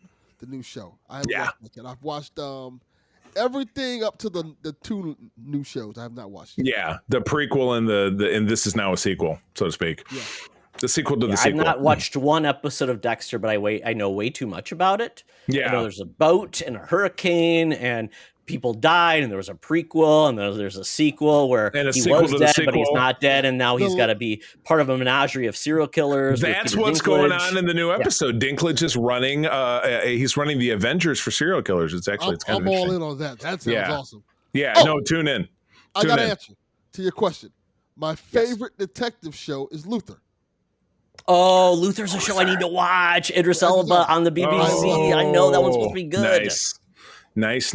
show. I haven't watched it yet. I've watched everything up to the two new shows. I have not watched yet.
Yeah, the prequel and this is now a sequel, so to speak. Yeah. The sequel to the sequel.
I've not watched one episode of Dexter, but I know way too much about it.
Yeah.
I know there's a boat and a hurricane and people died, and there was a prequel, and there's a sequel where he was dead, but he's not dead, and now he's got to be part of a menagerie of serial killers.
That's what's going on in the new episode. Yeah. Dinklage is running. He's running the Avengers for serial killers. It's kind of
I'm all in on that. That sounds awesome.
Yeah. No, tune in.
I got to answer to your question. My favorite detective show is Luther.
Oh, Luther's a show I need to watch. Idris Elba on the BBC. I know that one's supposed to be good.
Nice. Nice.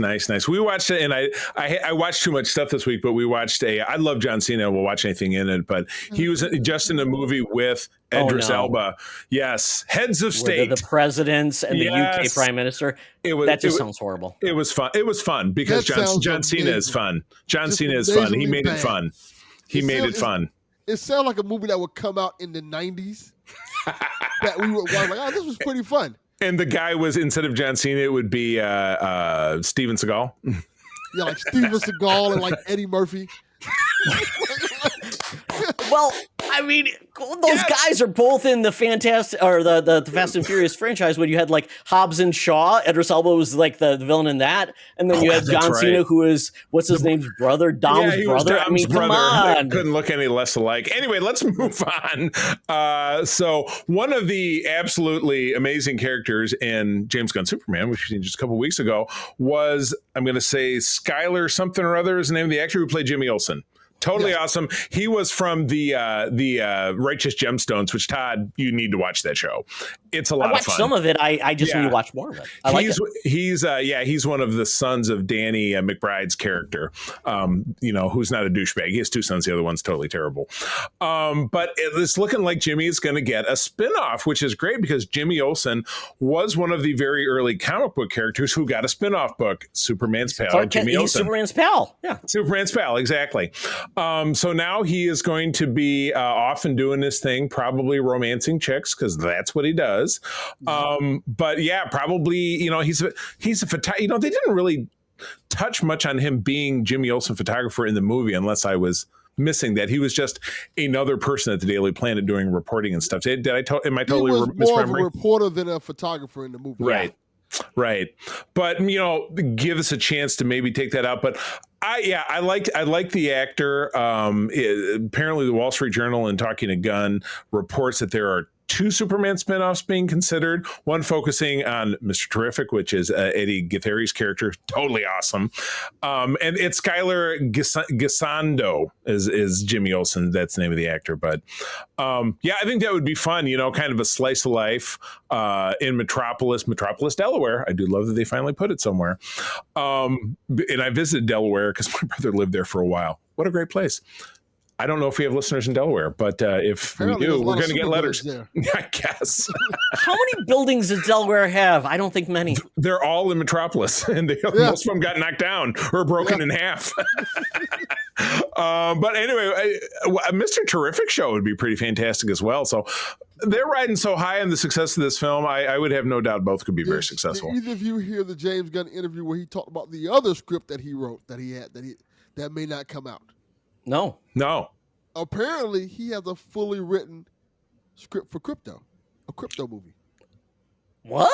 We watched it, and I watched too much stuff this week, but we watched I love John Cena. We'll watch anything in it, but he was just in a movie with Idris Elba. Yes, heads of state,
the presidents and the UK Prime Minister. That just sounds horrible.
It was fun. It was fun because John Cena is fun. John Cena is fun. He made it fun. He made it fun.
It sounded like a movie that would come out in the 90s that we would watch like, oh, this was pretty fun.
And the guy was, instead of John Cena, it would be Steven Seagal.
Yeah, like Steven Seagal and like Eddie Murphy.
Well, I mean, those guys are both in the the Fast and Furious franchise. When you had like Hobbs and Shaw, Idris Elba was like the villain in that, and then you had John Cena, who is what's his name's brother, Dom's brother. I mean, come on,
couldn't look any less alike. Anyway, let's move on. So one of the absolutely amazing characters in James Gunn's Superman, which we seen just a couple weeks ago, was, I'm going to say, Skylar something or other is the name of the actor who played Jimmy Olsen. Totally awesome. He was from the Righteous Gemstones, which, Todd, you need to watch that show. It's a lot of fun. I watched
some of it. I just need to watch more of it.
He's one of the sons of Danny McBride's character, who's not a douchebag. He has two sons. The other one's totally terrible. But it's looking like Jimmy is going to get a spinoff, which is great because Jimmy Olsen was one of the very early comic book characters who got a spinoff book, Superman's pal, Jimmy Olsen.
Superman's pal. Yeah.
Superman's pal. Exactly. So now he is going to be off and doing this thing, probably romancing chicks because that's what he does. But yeah, probably, he's a photographer. They didn't really touch much on him being Jimmy Olsen photographer in the movie, unless I was missing that. He was just another person at the Daily Planet doing reporting and stuff. Am I totally
misremembering? He was more of a reporter than a photographer in the movie.
Right. Right. But, give us a chance to maybe take that out. But I like the actor. Apparently the Wall Street Journal and Talking to Gunn reports that there are 2 Superman spinoffs being considered, one focusing on Mr. Terrific, which is Eddie Gutheri's character. Totally awesome. And it's Skylar Gisondo is Jimmy Olsen. That's the name of the actor. But I think that would be fun, kind of a slice of life in Metropolis, Delaware. I do love that they finally put it somewhere. And I visited Delaware because my brother lived there for a while. What a great place. I don't know if we have listeners in Delaware, but if
apparently
we do, we're going to get letters. I guess.
How many buildings does Delaware have? I don't think many.
They're all in Metropolis, and most of them got knocked down or broken in half. But anyway, a Mr. Terrific show would be pretty fantastic as well. So they're riding so high on the success of this film. I would have no doubt both could be very successful.
Did either of you hear the James Gunn interview where he talked about the other script that he wrote that may not come out?
No.
Apparently, he has a fully written script for a crypto movie.
What?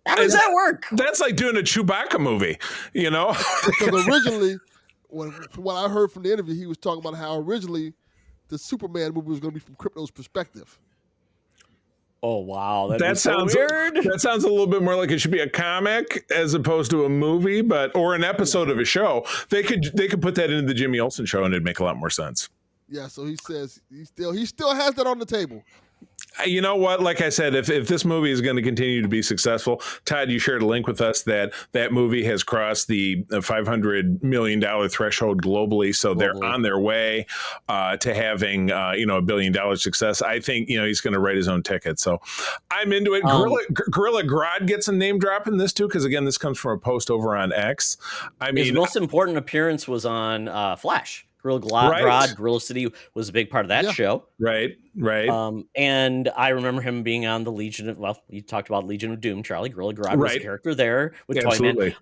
How does that work?
That's like doing a Chewbacca movie,
Because originally, from what I heard from the interview, he was talking about how originally the Superman movie was going to be from Crypto's perspective.
Oh wow,
that sounds
weird.
That sounds a little bit more like it should be a comic as opposed to a movie, or an episode of a show. They could put that into the Jimmy Olsen show, and it'd make a lot more sense.
Yeah, so he says he still has that on the table.
You know what? Like I said, if this movie is going to continue to be successful, Todd, you shared a link with us that movie has crossed the $500 million threshold globally. So they're on their way to having, $1 billion success. I think, he's going to write his own ticket. So I'm into it. Gorilla Grodd gets a name drop in this too, because again, this comes from a post over on X.
His most important appearance was on Flash. Gorilla Grodd, Gorilla City was a big part of that show.
Right.
And I remember him being on the you talked about Legion of Doom, Charlie. Gorilla Grodd was a character there with Toyman.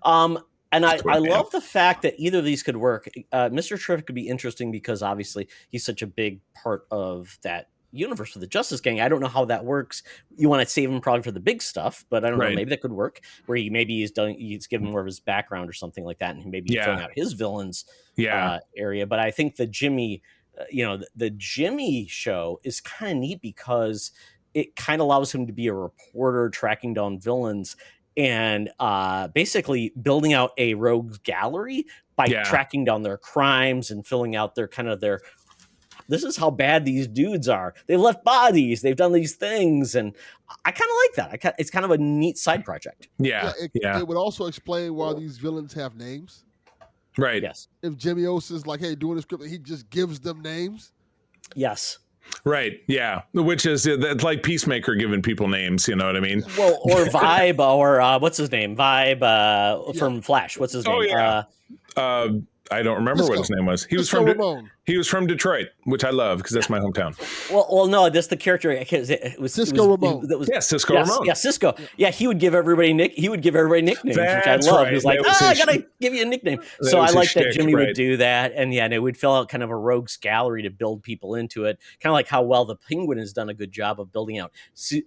And I love the fact that either of these could work. Mr. Terrific could be interesting because obviously he's such a big part of that universe with the Justice Gang. I don't know how that works. You want to save him probably for the big stuff, but I don't know. Maybe that could work where he's given more of his background or something like that, and maybe he's filling out his villains area. But I think the Jimmy, the Jimmy show is kind of neat because it kind of allows him to be a reporter tracking down villains and basically building out a rogues gallery by tracking down their crimes and filling out their this is how bad these dudes are. They've left bodies. They've done these things, and I kind of like that. It's kind of a neat side project.
Yeah.
It would also explain why these villains have names.
Right.
Yes.
If Jimmy Olsen's like, hey, doing the script, he just gives them names.
Yes.
Right. Yeah. Which is that's like Peacemaker giving people names. You know what I mean?
Well, or Vibe, or what's his name? Vibe from Flash. What's his name?
Oh, yeah. I don't remember what his name was. He was from Detroit, which I love because that's my hometown.
Well, no, that's the character. It was
Cisco Ramon.
Cisco Ramon.
Yeah, Cisco. Yeah, he would give everybody nicknames, which I love.
Right.
He was like, I gotta give you a nickname. So I like that Jimmy would do that, and yeah, and it would fill out kind of a rogues gallery to build people into it. Kind of like how well the Penguin has done a good job of building out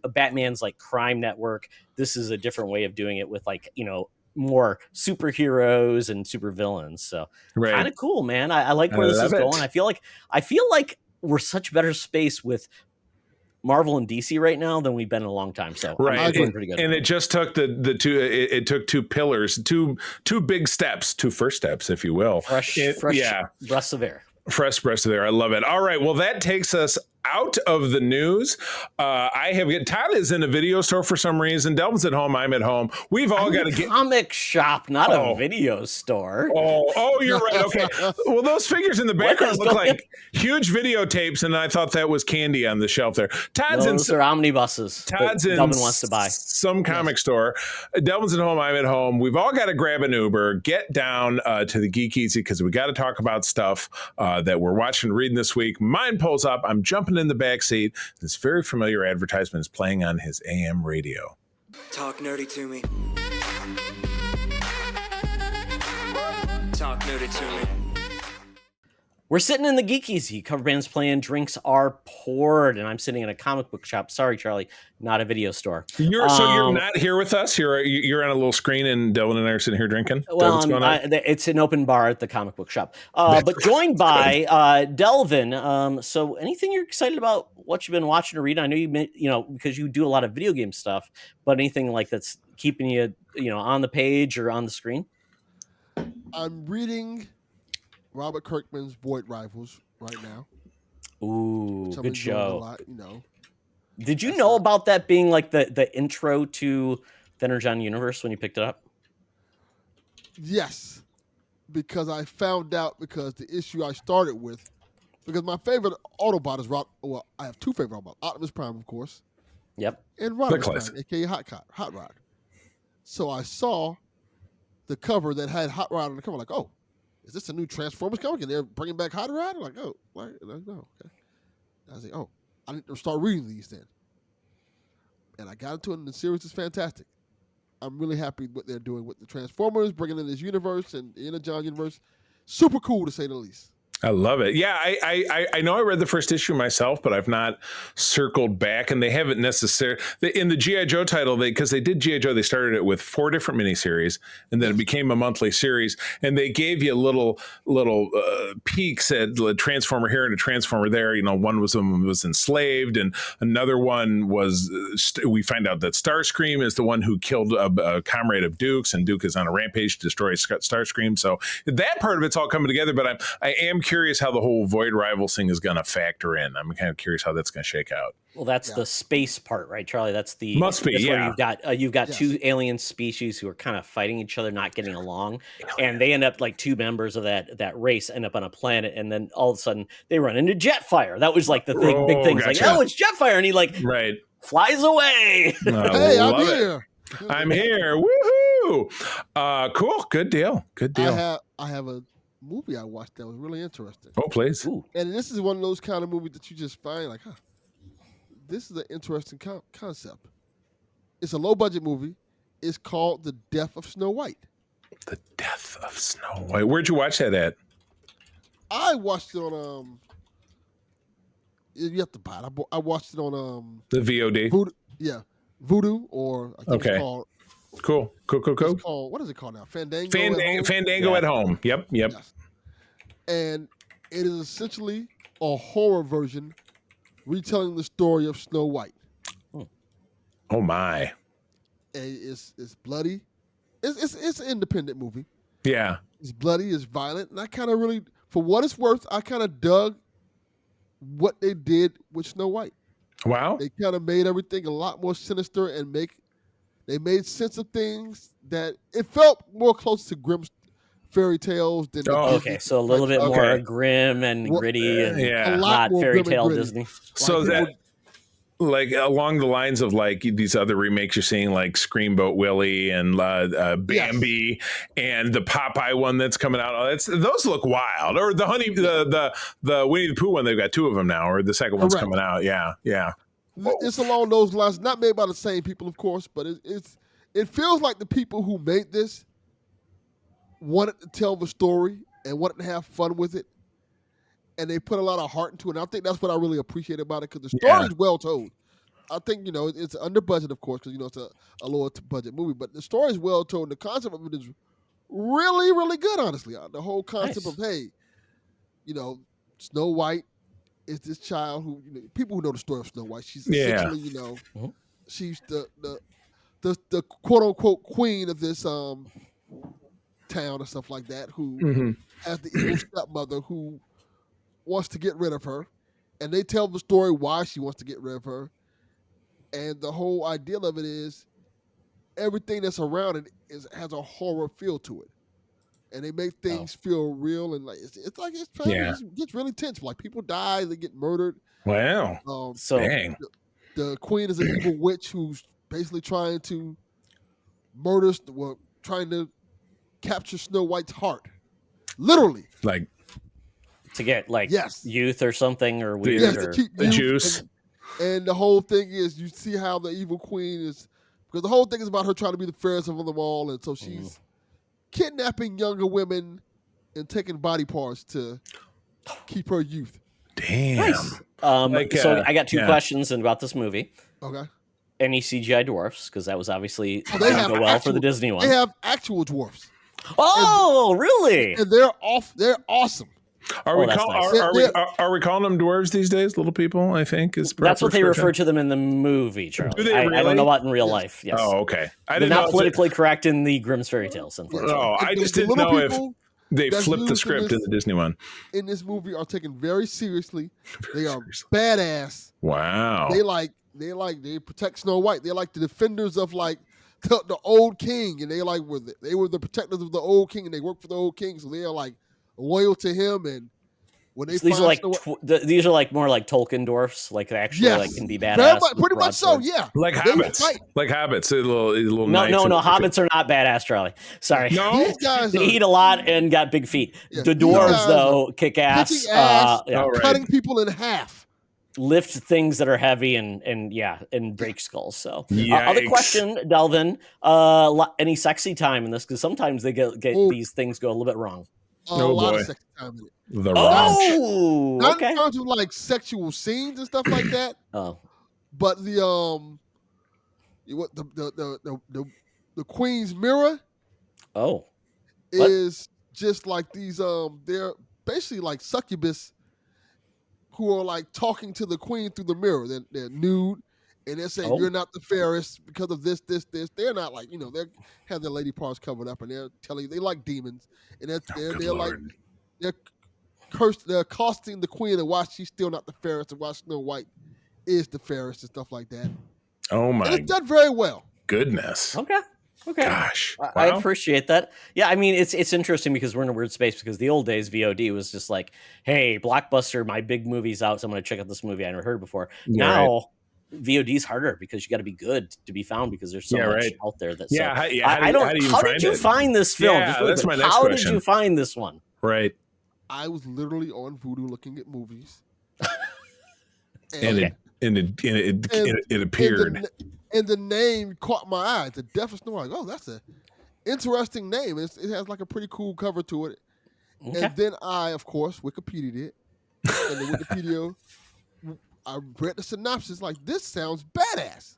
Batman's like crime network. This is a different way of doing it with like more superheroes and supervillains. So kind of cool, man. I like where this is going. I feel like we're such better space with Marvel and DC right now than we've been in a long time. So I'm doing pretty good.
And it just took the two. It took two pillars, two big steps, two first steps, if you will.
Fresh breaths of air.
Fresh breaths of air. I love it. All right. Well, that takes us out of the news. Todd is in a video store for some reason. Delvin's at home. I'm at home. We've all got to get
comic shop, not a video store.
Oh, you're right. Okay. Well, those figures in the background look like huge videotapes, and I thought that was candy on the shelf there.
Those are omnibuses.
Todd's in
Delvin wants to buy
some comic store. Delvin's at home. I'm at home. We've all got to grab an Uber, get down to the Geek Easy because we got to talk about stuff that we're watching and reading this week. Mine pulls up. I'm jumping in the back seat. This very familiar advertisement is playing on his AM radio.
Talk nerdy to me. Talk nerdy to me.
We're sitting in the Geek Easy. Cover band's playing, drinks are poured, and I'm sitting in a comic book shop. Sorry, Charlie, not a video store.
So you're not here with us? You're on a little screen, and Delvin and I are sitting here drinking?
Well, it's an open bar at the comic book shop. But joined by Delvin. So anything you're excited about, what you've been watching or reading? I know because you do a lot of video game stuff, but anything like that's keeping you, on the page or on the screen?
I'm reading Robert Kirkman's Void Rivals right now.
Ooh, good show.
A lot,
Did you know about that being like the intro to the Energon universe when you picked it up?
Yes, because I found out because the issue I started with, because my favorite Autobot is I have two favorite Autobots, Optimus Prime, of course.
Yep.
And Rodimus Prime, aka Hot Rod. So I saw the cover that had Hot Rod on the cover, like, oh, is this a new Transformers comic? And they're bringing back Hot Rod? I'm like, oh, what? No, okay. I was like, oh, I need to start reading these then. And I got into it, and the series is fantastic. I'm really happy what they're doing with the Transformers, bringing in this universe and the Energon universe. Super cool, to say the least.
I love it. Yeah, I know I read the first issue myself, but I've not circled back, and they haven't necessarily in the G.I. Joe title. Because they did G.I. Joe, they started it with 4 different miniseries, and then it became a monthly series, and they gave you little peeks at the Transformer here and a Transformer there. One was enslaved, and another one was we find out that Starscream is the one who killed a comrade of Duke's, and Duke is on a rampage to destroy Starscream. So that part of it's all coming together, but I am curious how the whole Void Rivals thing is going to factor in. I'm kind of curious how that's going to shake out.
Well, that's the space part, right, Charlie? That's the
where
you've got two alien species who are kind of fighting each other, not getting along, and they end up like 2 members of that race end up on a planet, and then all of a sudden they run into Jetfire. That was like the big thing.
Gotcha.
Like, it's Jetfire, and he flies away.
Hey, I'm here.
I'm here. Woohoo! Cool. Good deal.
I have a movie I watched that was really interesting.
Oh, please.
Ooh.
And this is one of those kind of movies that you just find like, this is an interesting concept. It's a low-budget movie. It's called The Death of Snow White.
The Death of Snow White. Where'd you watch that at?
I watched it on you have to buy it. I watched it on
the VOD.
Voodoo, or I think it's called.
Cool.
It's called, what is it called now?
Fandango at home. Yep.
Yes. And it is essentially a horror version retelling the story of Snow White.
Oh my!
It's bloody. It's an independent movie.
Yeah.
It's bloody. It's violent, and I kind of really, for what it's worth, I kind of dug what they did with Snow White.
Wow.
They kind of made everything a lot more sinister and they made sense of things that it felt more close to Grimm's fairy tales than the
Okay, so a little bit more grim and gritty and
a lot
not
more
fairy
grim and
tale
gritty.
Disney.
So
Like,
that like along the lines of like these other remakes you're seeing, like Screamboat Willie and Bambi and the Popeye one that's coming out. Those look wild. Or the the Winnie the Pooh one. They've got 2 of them now, or the second one's coming out. Yeah.
It's along those lines. Not made by the same people, of course, but it feels like the people who made this wanted to tell the story and wanted to have fun with it, and they put a lot of heart into it. And I think that's what I really appreciate about it, because the story is well told. I think, it's under budget, of course, because, it's a lower budget movie, but the story is well told. The concept of it is really, really good, honestly. The whole concept of, hey, Snow White is this child who, people who know the story of Snow White, she's essentially, she's the quote unquote queen of this town and stuff like that, who has the evil stepmother who wants to get rid of her, and they tell the story why she wants to get rid of her, and the whole idea of it is everything that's around it has a horror feel to it, and they make things feel real, and like it's gets really tense. Like people die, they get murdered.
Wow. Dang.
The queen is an evil witch who's basically trying to trying to capture Snow White's heart, literally.
Like
to get youth or something or weird or
the juice.
And the whole thing is, you see how the evil queen is, because the whole thing is about her trying to be the fairest of them all, and so she's kidnapping younger women and taking body parts to keep her youth.
Damn.
Nice. So I got 2 questions about this movie.
Okay.
Any CGI dwarfs? Because that was obviously
they have
go well for the Disney one.
They have actual dwarfs.
Oh, really?
And they're awesome.
Are we calling them dwarves these days? Little people, I think is
that's what they refer to them in the movie, Charlie.
Do they really?
I don't know what in real life. Yes.
Oh, okay.
They're not politically correct in the Grimm's fairy tales, unfortunately.
No, I just didn't know if they flipped the script in the Disney one.
In this movie, are taken very seriously. They are badass.
Wow.
They protect Snow White. They're like the defenders of the old king, and they were the protectors of the old king, and they work for the old king, so they are loyal to him. And when they
these are like more like Tolkien dwarfs, like they actually can be badass.
Pretty much so, yeah.
Like hobbits. Like hobbits. A little
no, hobbits are not badass, Charlie. Sorry.
No,
these guys
they eat a lot and got big feet.
Yeah,
the dwarves though kick ass,
cutting people in half,
lift things that are heavy and break skulls. So other question, Delvin, any sexy time in this? Because sometimes they get these things go a little bit wrong.
A lot of sexy time in it.
Not
in terms of sexual scenes and stuff like that. But the Queen's mirror is just like these they're basically like succubus who are talking to the queen through the mirror. They're nude and they're saying you're not the fairest because of this. They're not they have their lady parts covered up, and they're telling you they like demons, and they're cursed. They're accosting the queen and why she's still not the fairest, and why Snow White is the fairest and stuff like that.
Oh my!
And it's done very well.
Goodness.
Okay.
Gosh, wow.
I appreciate that. Yeah, I mean it's interesting because we're in a weird space, because the old days VOD was just like, hey, Blockbuster, my big movie's out, so I'm going to check out this movie I never heard before.
Yeah,
now VOD is harder because you got to be good to be found, because there's so much out there. How did you find this film?
Yeah, that's my next
how
question.
Did you find this one?
Right.
I was literally on Vudu looking at movies,
and it appeared.
And the name caught my eye. The Death of Snow White. Oh, that's an interesting name. It has a pretty cool cover to it. Okay. And then I, of course, Wikipedia'd it. And the Wikipedia, I read the synopsis this sounds badass.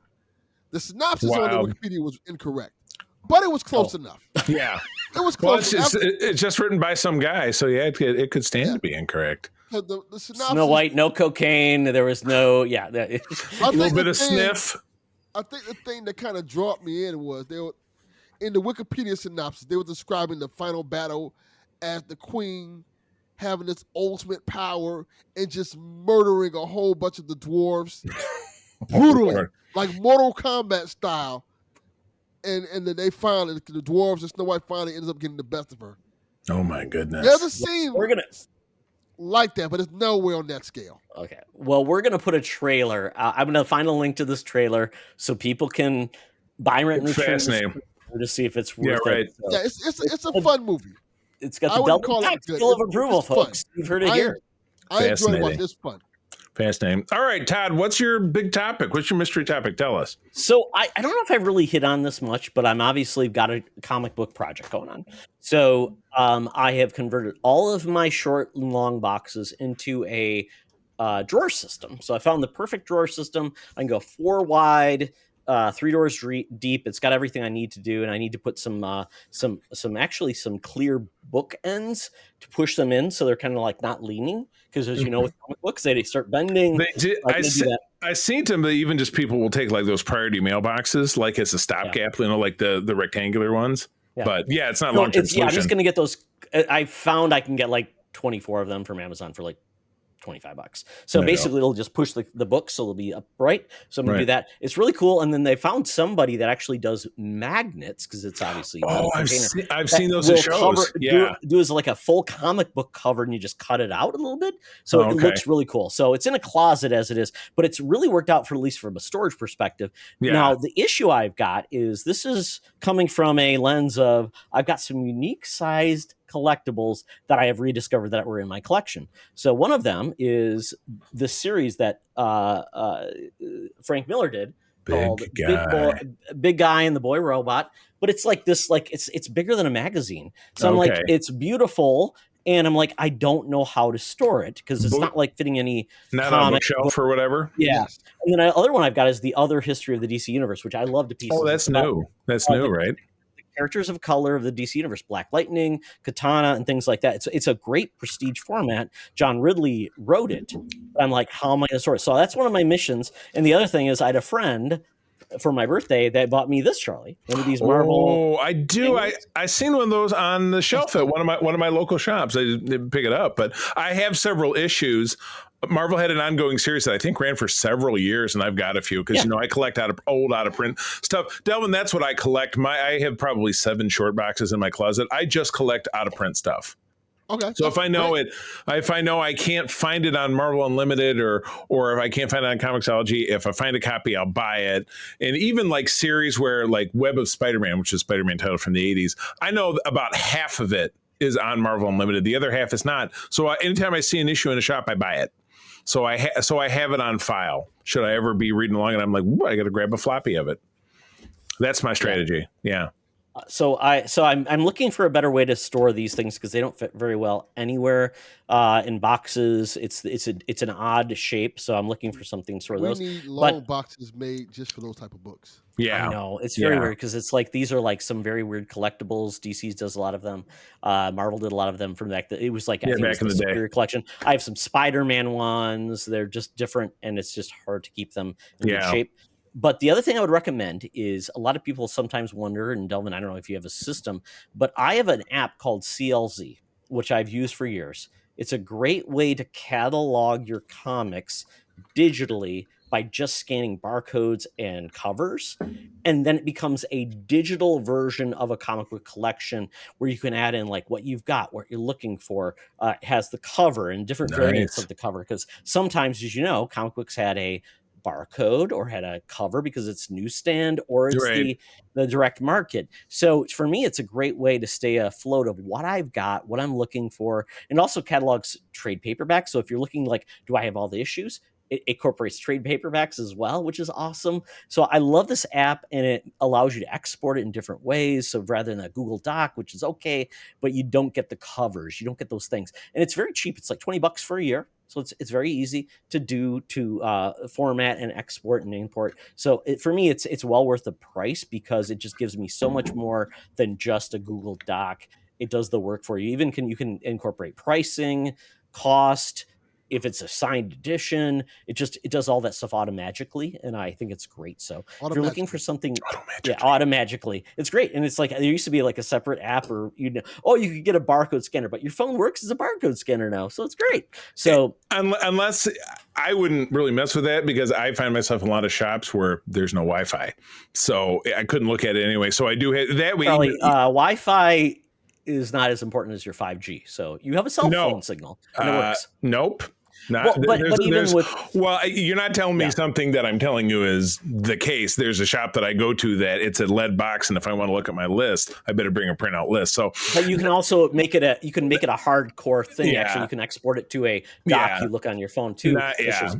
The synopsis on the Wikipedia was incorrect, but it was close enough.
Yeah.
It was close enough.
It's just written by some guy, so it could stand to be incorrect.
The synopsis,
Snow White, no cocaine. There was no, a
little bit of sniff.
I think the thing that kind of dropped me in was in the Wikipedia synopsis, they were describing the final battle as the queen having this ultimate power and just murdering a whole bunch of the dwarves brutally,
Lord.
like Mortal Kombat style. And then they finally, the dwarves and Snow White finally ends up getting the best of her.
Oh my goodness.
There's a scene
We're gonna
like that, but it's nowhere on that scale.
Okay. Well, we're gonna put a trailer. I'm gonna find a link to this trailer so people can buy, rent, and return
Fast name.
to see if it's worth
Yeah, right.
it. So
Yeah, it's a fun movie.
it's got
I
the
wouldn't
Delvin
call it
Cox
good.
seal of
It's
approval,
fun.
folks. You've heard it here.
I enjoy
Fascinating.
watching this fun.
Fast name. All right, Todd, what's your big topic? What's your mystery topic? Tell us.
So I don't know if I've really hit on this much, but I'm obviously got a comic book project going on. So I have converted all of my short and long boxes into a drawer system. So I found the perfect drawer system. I can go 4 wide, 3 doors deep. It's got everything I need to do, and I need to put some clear bookends to push them in, so they're kind of like not leaning. Because as you know, with comic books, they start bending.
They did, I seen them, but even just people will take like those priority mailboxes, like as a stopgap, like the rectangular ones.
Yeah.
But yeah, it's not
No,
long-term
I'm
solution.
just gonna get those. I found I can get like 24 of them from Amazon for like $25. So
There you
basically it'll just push the book, so it'll be upright. So I'm gonna
Right.
do that. It's really cool. And then they found somebody that actually does magnets, because it's obviously metal
I've
container,
seen those
will
at shows.
do as like a full comic book cover, and you just cut it out a little bit. So
Oh,
it
okay.
looks really cool. So it's in a closet as it is, but it's really worked out for, at least from a storage perspective.
Yeah.
Now, the issue I've got is this is coming from a lens of I've got some unique sized collectibles that I have rediscovered that were in my collection. So one of them is the series that Frank Miller did called Big Guy and the Boy Robot. But it's like this, like it's bigger than a magazine. So I'm like,
Okay.
it's beautiful. And I'm like, I don't know how to store it because it's not like fitting any
Not on a
comic
bookshelf
book.
or whatever.
Yeah.
Yes.
And then the other one I've got is the other history of the DC universe, which I love to pieces.
Oh, that's
It's about
new. That's new, right?
the characters of color of the DC universe, Black Lightning, Katana, and things like that. It's a great prestige format. John Ridley wrote it. I'm like, how am I going to store it? So that's one of my missions. And the other thing is I had a friend for my birthday that bought me this, Charlie, one of these Marvel.
Oh, I do. I seen one of those on the shelf at one of my local shops. I didn't pick it up, but I have several issues. Marvel had an ongoing series that I think ran for several years, and I've got a few because I collect out of print stuff. Delvin, that's what I collect. I have probably 7 short boxes in my closet. I just collect out of print stuff.
Okay.
So if I know I can't find it on Marvel Unlimited or if I can't find it on Comixology, if I find a copy, I'll buy it. And even like series where like Web of Spider-Man, which is Spider-Man title from the 80s, I know about half of it is on Marvel Unlimited. The other half is not. So anytime I see an issue in a shop, I buy it. So I have it on file. Should I ever be reading along and I'm like, I got to grab a floppy of it. That's my strategy. Yeah.
So I'm looking for a better way to store these things because they don't fit very well anywhere in boxes. It's an odd shape, so I'm looking for something to store those.
We need long boxes made just for those type of books.
Yeah,
I know it's very weird because it's like these are like some very weird collectibles. DC's does a lot of them. Marvel did a lot of them from that. It was like I think
back in the day.
Superior collection. I have some Spider-Man ones. They're just different, and it's just hard to keep them in good shape. But the other thing I would recommend is a lot of people sometimes wonder, and Delvin, I don't know if you have a system, but I have an app called CLZ, which I've used for years. It's a great way to catalog your comics digitally by just scanning barcodes and covers. And then it becomes a digital version of a comic book collection where you can add in like what you've got, what you're looking for. It has the cover and different variants of the cover. Because sometimes, as you know, comic books had a barcode or had a cover because it's newsstand or it's the direct market. So for me, it's a great way to stay afloat of what I've got, what I'm looking for, and also catalogs trade paperbacks. So if you're looking like, do I have all the issues? It incorporates trade paperbacks as well, which is awesome. So I love this app, and it allows you to export it in different ways. So rather than a Google Doc, which is okay, but you don't get the covers, you don't get those things, and it's very cheap. It's like $20 for a year. So it's very easy to do, to format and export and import. So for me, it's well worth the price because it just gives me so much more than just a Google Doc. It does the work for you. You can incorporate pricing, cost, if it's a signed edition, it does all that stuff automatically, and I think it's great. So if you're looking for something, automatically, it's great. And it's like there used to be like a separate app, or you could get a barcode scanner, but your phone works as a barcode scanner now, so it's great. So
unless I wouldn't really mess with that, because I find myself in a lot of shops where there's no Wi-Fi, so I couldn't look at it anyway. So I do have that way.
Wi-Fi is not as important as your 5G. So you have a cell phone signal, and it works.
Nope.
Not, but even with,
you're not telling me something that I'm telling you is the case. There's a shop that I go to that it's a lead box, and if I want to look at my list, I better bring a printout list. So,
but you can also make it a hardcore thing. Yeah. Actually, you can export it to a doc you look on your phone too.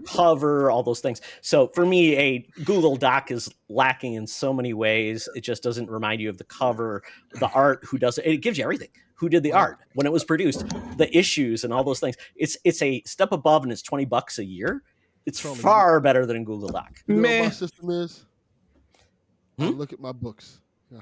Hover, all those things. So for me, a Google Doc is lacking in so many ways. It just doesn't remind you of the cover, the art, who does it. It gives you everything. Who did the art, when it was produced, the issues, and all those things. It's a step above, and it's $20 a year. It's far better than Google Doc.
You know what my system is? I look at my books.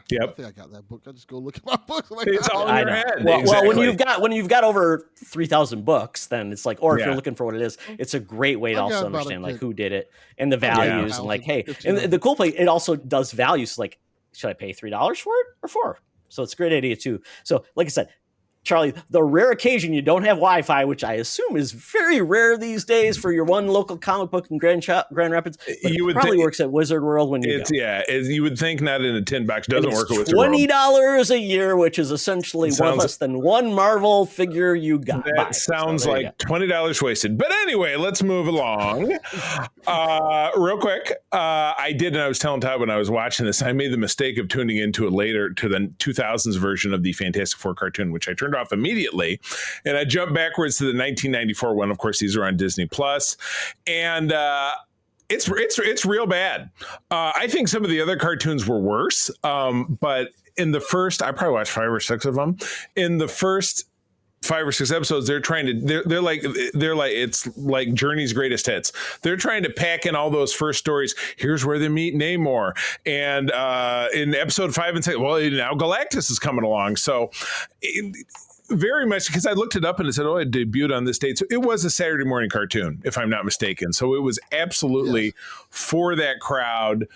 Yeah, I think I got that book. I just go look at my books. Like,
it's all in your head.
Well, when you've got over 3,000 books, then it's like, or if you're looking for what it is, it's a great way to also understand like who did it and the values and like, hey, and the cool play, it also does values. Like, should I pay $3 for it or $4? So it's a great idea too. So like I said, Charlie, the rare occasion you don't have Wi-Fi, which I assume is very rare these days for your one local comic book in Grand Rapids, but it probably works at Wizard World when you go.
You would think not in a tin box. Doesn't work at Wizard
World. $20 a year, which is essentially less than one Marvel figure you got.
That sounds like $20 wasted. But anyway, let's move along. Real quick, I was telling Todd when I was watching this, I made the mistake of tuning into it later to the 2000s version of the Fantastic Four cartoon, which I turned off immediately, and I jumped backwards to the 1994 one. Of course, these are on Disney Plus, and it's real bad. I think some of the other cartoons were worse, but in the first, I probably watched 5 or 6 of them. In the first 5 or 6 episodes, they're like it's like Journey's greatest hits. They're trying to pack in all those first stories. Here's where they meet Namor, and in episode 5 and 6, well, now Galactus is coming along. So very much, because I looked it up and it said, it debuted on this date. So it was a Saturday morning cartoon, if I'm not mistaken. So it was absolutely for that crowd.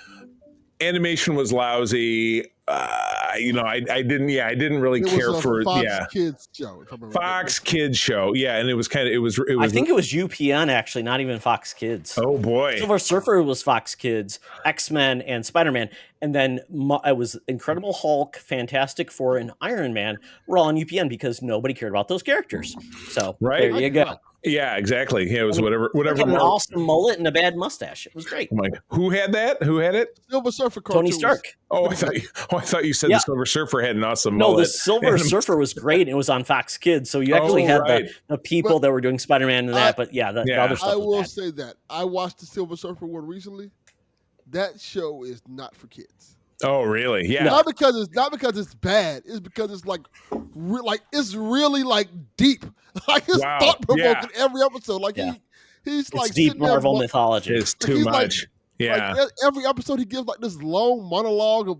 Animation was lousy. I didn't really care for
Fox Kids show.
Fox Kids show, and it was
I think it was UPN actually, not even Fox Kids.
Oh boy,
Silver Surfer was Fox Kids, X-Men, and Spider-Man, and then it was Incredible Hulk, Fantastic Four, and Iron Man were all on UPN because nobody cared about those characters. So there you go.
Yeah, exactly. Yeah, it was whatever.
An awesome mullet and a bad mustache. It was great.
Oh my God. Who had that? Who had it?
Silver Surfer cartoon.
Tony Stark.
I thought you said the Silver Surfer had an awesome mullet.
No, the Silver Surfer was great. It was on Fox Kids, so you actually had the people that were doing Spider-Man and that. But the other stuff.
I will say that I watched the Silver Surfer one recently. That show is not for kids.
Oh, really? Yeah.
Not because it's bad. It's because it's it's really like deep. Like it's thought provoking every episode. Like he's
it's
like
deep Marvel mythology.
It's too much.
Like every episode he gives like this long monologue of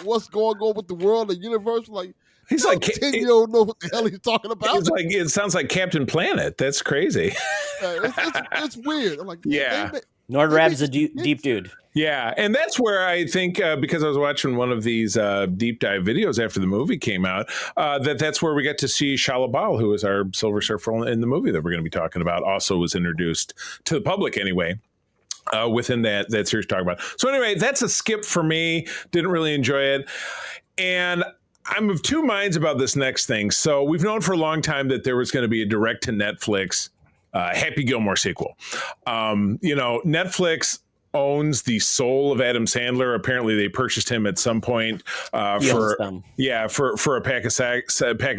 what's going on with the world and universe. Like
he's like
10-year-old know what the hell he's talking about.
It's like it sounds like Captain Planet. That's crazy.
It's weird. I'm like,
Nordrad's a deep dude.
Yeah, and that's where I think, because I was watching one of these deep dive videos after the movie came out, that's where we get to see Shia LaBeouf, who is our Silver Surfer in the movie that we're going to be talking about, also was introduced to the public anyway. Within that series talk about. So anyway, that's a skip for me. Didn't really enjoy it. And I'm of two minds about this next thing. So we've known for a long time that there was going to be a direct to Netflix Happy Gilmore sequel. Netflix owns the soul of Adam Sandler. Apparently they purchased him at some point for a pack of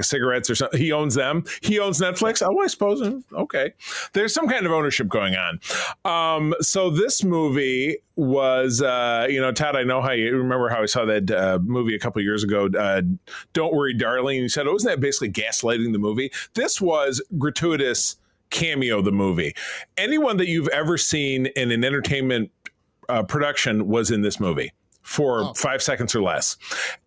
cigarettes or something. He owns them. He owns Netflix. Oh, I suppose. Okay. There's some kind of ownership going on. So this movie was, Todd, I know how you remember how I saw that movie a couple years ago, Don't Worry, Darling. And you said, isn't that basically gaslighting the movie? This was gratuitous cameo the movie. Anyone that you've ever seen in an entertainment production was in this movie for 5 seconds or less.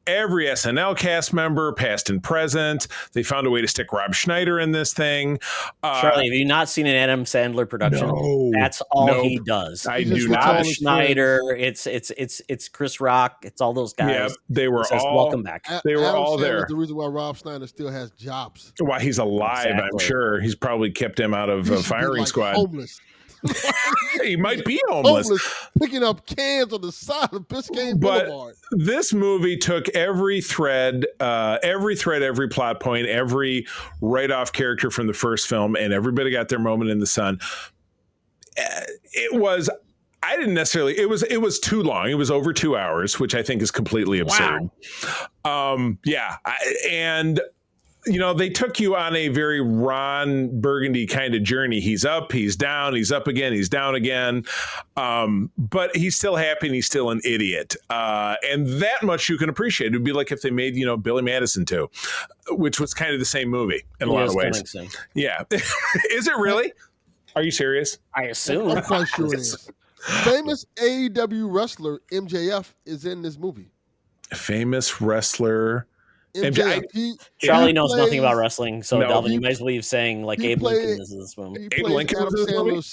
Every SNL cast member, past and present, they found a way to stick Rob Schneider in this thing.
Charlie, have you not seen an Adam Sandler production?
No,
That's all he does.
I
He just
do
with all
not.
Rob
his
Schneider, it's Chris Rock, it's all those guys.
Yeah, they were
Says,
all
welcome back.
They were
Adam
all
Sandler's
there.
The reason why Rob Schneider still has jobs.
Why he's alive, I'm
Exactly.
sure. He's probably kept him out of
He
a
should be,
firing
like,
squad.
Homeless.
He might be homeless.
Picking up cans on the side of Biscayne
But
Boulevard.
this movie took every thread, every plot point, every write-off character from the first film, and everybody got their moment in the sun. It was too long. It was over 2 hours, which I think is completely absurd. And they took you on a very Ron Burgundy kind of journey. He's up, he's down, he's up again, he's down again. But he's still happy and he's still an idiot. And that much you can appreciate. It would be like if they made, Billy Madison too, which was kind of the same movie in a lot of ways. Yeah. Is it really? Are you serious?
I assume.
I'm quite sure it is. Famous AEW wrestler MJF is in this movie.
Famous wrestler.
MJF.
Charlie knows nothing about wrestling, so
No.
Delvin, you might as well be saying like
he
Abe
played-
Lincoln is in this film.
He
Abe
plays
Lincoln
Adam
was in this movie?
Sandler's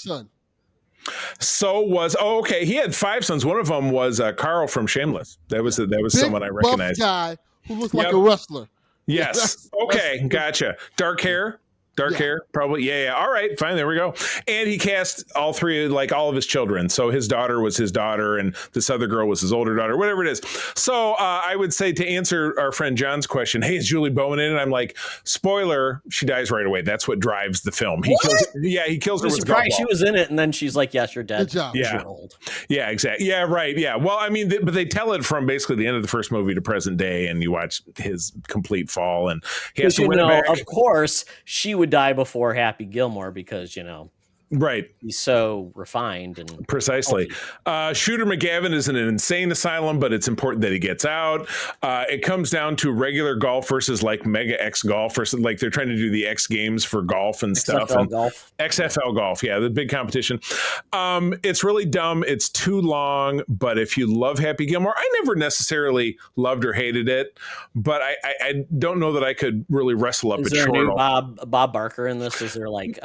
son.
Okay. He had 5 sons. One of them was Carl from Shameless. That was someone I
Big,
recognized.
buff guy who looks like
Yep.
a wrestler.
Yes. Okay. Gotcha. Dark hair. Hair, probably. Yeah. All right. Fine. There we go. And he cast all of his children. So his daughter was his daughter, and this other girl was his older daughter, whatever it is. So I would say, to answer our friend John's question, hey, is Julie Bowen in it? I'm like, spoiler, she dies right away. That's what drives the film. He kills her
I'm
with a golf
surprised she
ball.
was in it, and then she's like, "Yes, you're dead."
Good job.
Yeah.
You're old.
Yeah, exactly. Yeah, right. Yeah. Well, I mean, but they tell it from basically the end of the first movie to present day, and you watch his complete fall, and he has to win it back.
Of course, she would die before Happy Gilmore because
Right.
he's so refined and
Precisely. Shooter McGavin is in an insane asylum, but it's important that he gets out. It comes down to regular golf versus like Mega X golf, versus like they're trying to do the X Games for golf and stuff.
XFL
And
golf.
XFL golf, yeah, the big competition. It's really dumb. It's too long, but if you love Happy Gilmore, I never necessarily loved or hated it, but I don't know that I could really wrestle up
Is
a
there a new
chortle.
Bob Barker in this? Is there like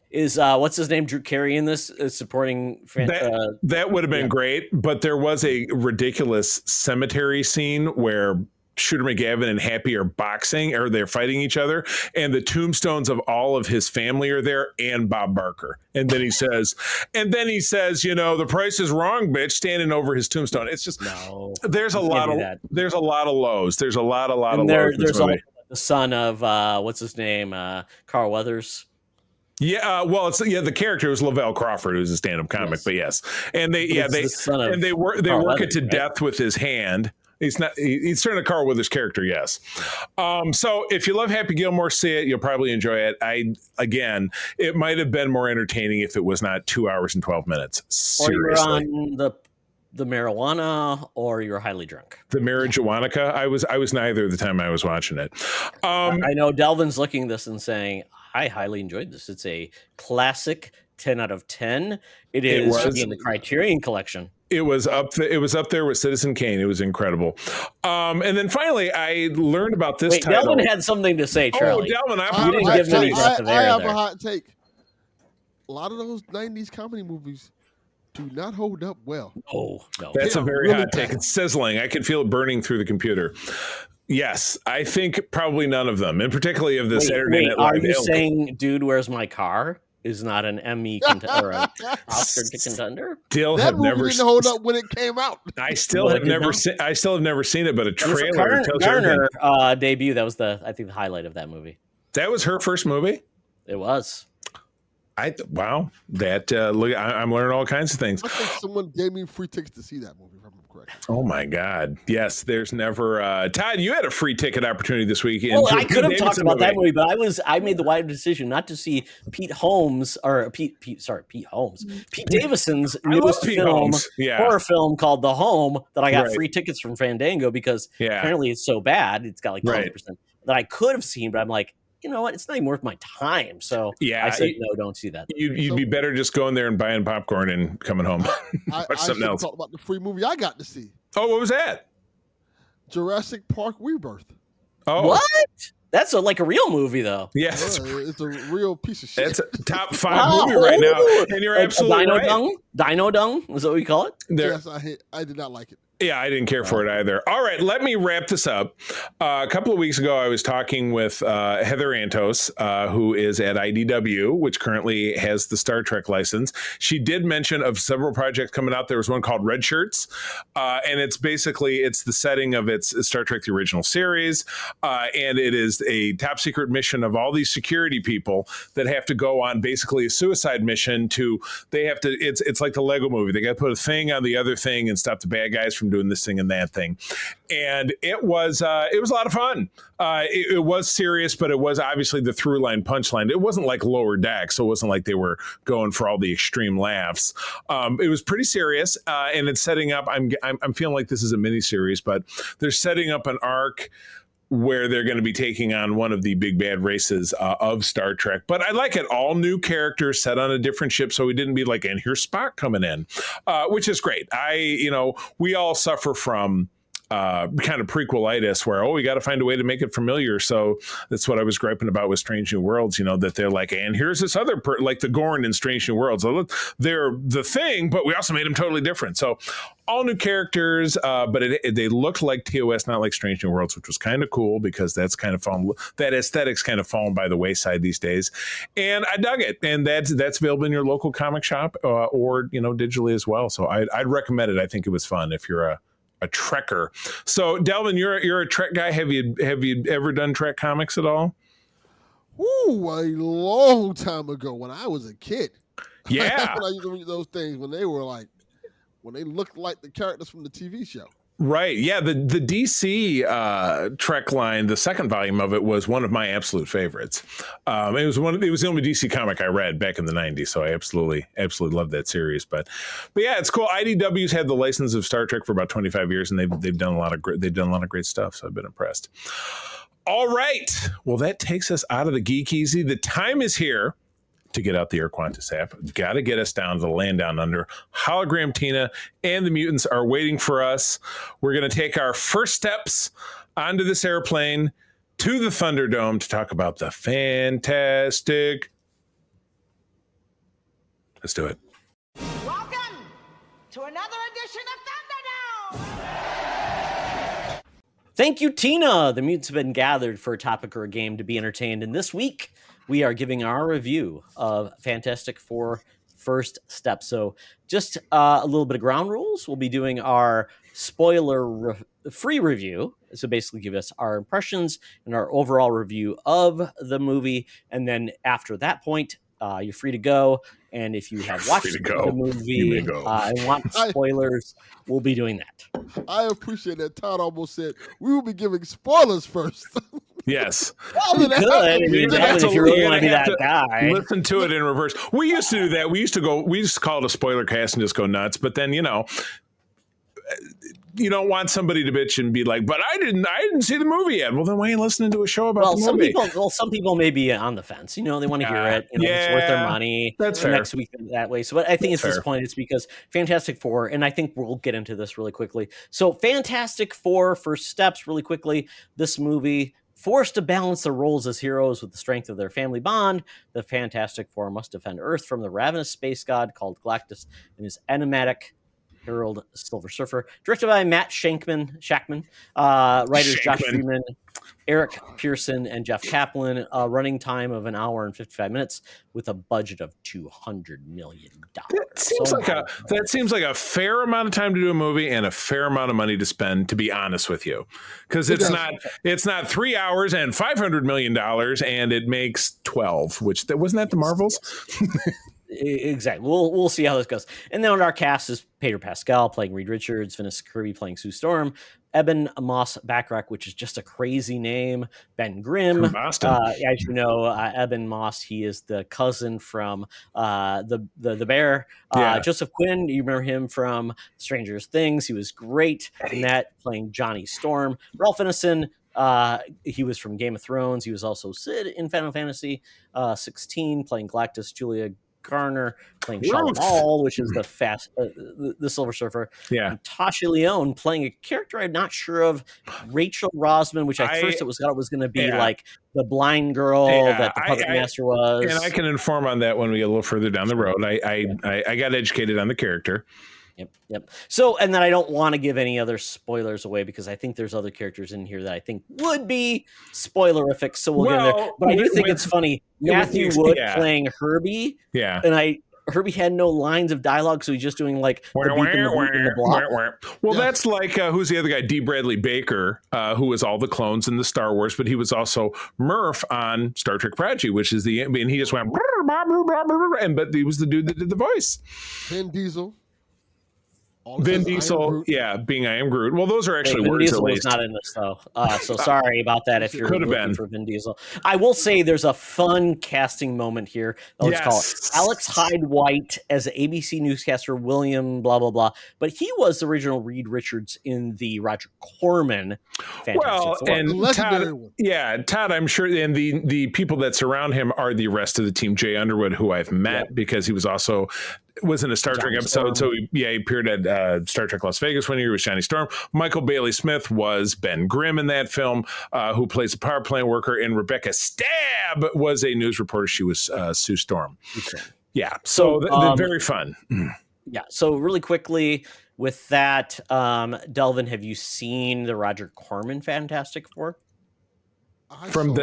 is what's his name, Drew Carey in this supporting?
That would have been great, but there was a ridiculous cemetery scene where Shooter McGavin and Happy are boxing, or they're fighting each other, and the tombstones of all of his family are there, and Bob Barker. And then he says, the price is wrong, bitch, standing over his tombstone. It's just there's a lot of lows. There's a lot of lows.
There's also the son of what's his name, Carl Weathers.
Yeah, well, the character was Lavelle Crawford, who's a stand-up comic, but yes, and they work it to death with his hand. He's certainly a Carl Weathers character, yes. So if you love Happy Gilmore, see it. You'll probably enjoy it. It might have been more entertaining if it was not 2 hours and 12 minutes. Seriously.
Or you're on the marijuana, or you're highly drunk.
The marijuana. I was neither the time I was watching it.
I know Delvin's looking at this and saying, I highly enjoyed this. It's a classic 10 out of 10. It should be in the Criterion Collection.
It was up there with Citizen Kane. It was incredible. And then finally, I learned about this title.
Delvin had something to say, Charlie.
Oh, Delvin,
you didn't give me any breath of air
I have
there.
a hot take. A lot of those 90s comedy movies do not hold up well.
Oh, no.
That's a very
really
hot take.
bad.
It's sizzling. I can feel it burning through the computer. Yes, I think probably none of them, and particularly of the Saturday Night Live.
Are you saying "Dude, Where's My Car" is not an Emmy or an Oscar contender?
Still
That
have
movie
never
didn't hold up when it came out.
I still have never seen it, but a trailer tells you
Garner
everything.
debut. That was I think the highlight of that movie.
That was her first movie.
It was.
Wow. That look, I'm learning all kinds of things.
I think someone gave me free tickets to see that movie, if I'm correct.
Oh my God! Yes, there's never. Todd, you had a free ticket opportunity this week.
Well, I could have talked about that movie, but I made the wide decision not to see Pete Davidson's newest horror film called The Home that I got free tickets from Fandango because apparently it's so bad. It's got like 20% that I could have seen, but I'm like, you know what? It's not even worth my time. So I said, no, don't see that.
You'd be better just going there and buying popcorn and coming home.
I should talk about the free movie I got to see.
Oh, what was that?
Jurassic Park Rebirth.
Oh,
What? That's like a real movie, though.
yeah,
It's a real piece of shit.
that's a top 5 movie right now, and you're absolutely
Dino
right.
Dung? Dino Dung? Is that what we call it?
Yes, I did not like it.
Yeah, I didn't care for it either. All right, let me wrap this up. A couple of weeks ago, I was talking with Heather Antos, who is at IDW, which currently has the Star Trek license. She did mention of several projects coming out. There was one called Red Shirts, and it's the setting of its Star Trek, the original series, and it is a top secret mission of all these security people that have to go on basically a suicide mission it's like the Lego movie. They got to put a thing on the other thing and stop the bad guys from doing this thing and that thing. And it was a lot of fun. It was serious, but it was obviously the through line punchline. It wasn't like Lower Deck, so it wasn't like they were going for all the extreme laughs. It was pretty serious, and it's setting up. I'm feeling like this is a mini series, but they're setting up an arc where they're going to be taking on one of the big bad races of Star Trek. But I like it. All new characters set on a different ship, so we didn't be like, and here's Spock coming in, which is great. We all suffer from kind of prequelitis where, we got to find a way to make it familiar. So that's what I was griping about with Strange New Worlds, that they're like, and here's this other, like the Gorn in Strange New Worlds. So they're the thing, but we also made them totally different. So all new characters, but they looked like TOS, not like Strange New Worlds, which was kind of cool because that aesthetic's kind of fallen by the wayside these days. And I dug it. And that's available in your local comic shop or, digitally as well. So I'd recommend it. I think it was fun if you're a Trekker. So Delvin, you're a Trek guy. Have you ever done Trek comics at all?
Ooh, a long time ago when I was a kid.
Yeah.
When I used to read those things when they looked like the characters from the TV show.
Right. Yeah. The DC Trek line, the second volume of it was one of my absolute favorites. It was the only DC comic I read back in the 90s. So I absolutely loved that series. But yeah, it's cool. IDW's had the license of Star Trek for about 25 years, and they've done a lot of great stuff. So I've been impressed. All right. Well, that takes us out of the Geek Easy. The time is here to get out the Air Qantas app. Got to get us down to the land down under. Hologram Tina and the mutants are waiting for us. We're going to take our first steps onto this airplane to the Thunderdome to talk about the Fantastic. Let's do it.
Welcome to another edition of Thunderdome!
Thank you, Tina. The mutants have been gathered for a topic or a game to be entertained. And this week, we are giving our review of Fantastic Four First Step. So just a little bit of ground rules. We'll be doing our spoiler-free review. So basically give us our impressions and our overall review of the movie. And then after that point, you're free to go. And if you have watched the movie and want spoilers, we'll be doing that.
I appreciate that. Todd almost said we will be giving spoilers first.
Yes.
Well, you could. If you really want to be that guy.
Listen to it in reverse. We used to do that. We used to call it a spoiler cast and just go nuts. But then, you don't want somebody to bitch and be like, but I didn't see the movie yet. Well, then why are you listening to a show about the movie?
Some people may be on the fence. They want to hear it. It's worth their money.
That's fair.
Next week that way. So, but I think at this point, it's because Fantastic Four, and I think we'll get into this really quickly. So, Fantastic Four First Steps, really quickly. This movie, forced to balance their roles as heroes with the strength of their family bond, the Fantastic Four must defend Earth from the ravenous space god called Galactus and his enigmatic Harold Silver Surfer. Directed by Matt Shankman. Writers Josh Freeman, Eric Pearson, and Jeff Kaplan. Running time of 1 hour and 55 minutes with a budget of $200 million.
That seems like a fair amount of time to do a movie and a fair amount of money to spend, to be honest with you. Because it's not 3 hours and $500 million and it makes 12, wasn't that the Marvels?
Exactly. We'll see how this goes. And then our cast is Pedro Pascal playing Reed Richards, Vanessa Kirby playing Sue Storm, Eben Moss Backrack, which is just a crazy name, Ben Grimm.
From Boston.
As you know, Eben Moss, he is the cousin from the Bear. Joseph Quinn, you remember him from Stranger Things. He was great in that, playing Johnny Storm. Ralph Ineson, he was from Game of Thrones. He was also Sid in Final Fantasy 16, playing Galactus. Julia Garner playing
Ruth.
Shalal, which is the Silver Surfer.
Yeah.
And Tasha Leone playing a character I'm not sure of, Rachel Rosman, which at first it was going to be like the blind girl that the puppet master was.
And I can inform on that when we get a little further down the road. I got educated on the character.
Yep. So, and then I don't want to give any other spoilers away because I think there's other characters in here that I think would be spoilerific. So we'll get in there. But I do think it's funny. Matthew Wood playing Herbie.
Yeah.
And Herbie had no lines of dialogue, so he's just doing like the beep and the boop and the block.
Well, that's like who's the other guy? D. Bradley Baker, who was all the clones in the Star Wars, but he was also Murph on Star Trek Prodigy, which is and he just went but he was the dude that did the voice.
Vin Diesel.
Vin Diesel, being I Am Groot. Well, those are actually
Vin
words
Diesel
at
was
least.
not in this though, so sorry about that. If you're
Could have
looking
been
for Vin Diesel, I will say there's a fun casting moment here. Let's call it Alex Hyde White as ABC newscaster William blah blah blah. But he was the original Reed Richards in the Roger Corman Fantastic Four.
And Todd, I'm sure, and the people that surround him are the rest of the team. Jay Underwood, who I've met because he was in a Star Trek episode. So he appeared at Star Trek Las Vegas one year with Johnny Storm. Michael Bailey Smith was Ben Grimm in that film, who plays a power plant worker, and Rebecca Stab was a news reporter. She was Sue Storm. Yeah. So they're very fun.
Yeah. So really quickly with that, Delvin, have you seen the Roger Corman Fantastic Four?
From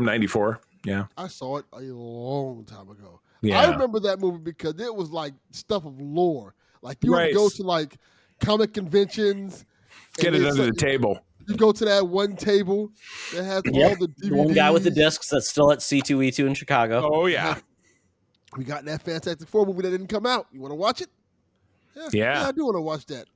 94? Yeah.
I saw it a long time ago.
Yeah.
I remember that movie because it was like stuff of lore. Like you would go to like comic conventions.
Get it under the table.
You go to that one table that has all the DVDs.
The one guy with the discs that's still at C2E2 in Chicago.
Oh, yeah.
We got that Fantastic Four movie that didn't come out. You want to watch it? Yeah, I do want to watch that.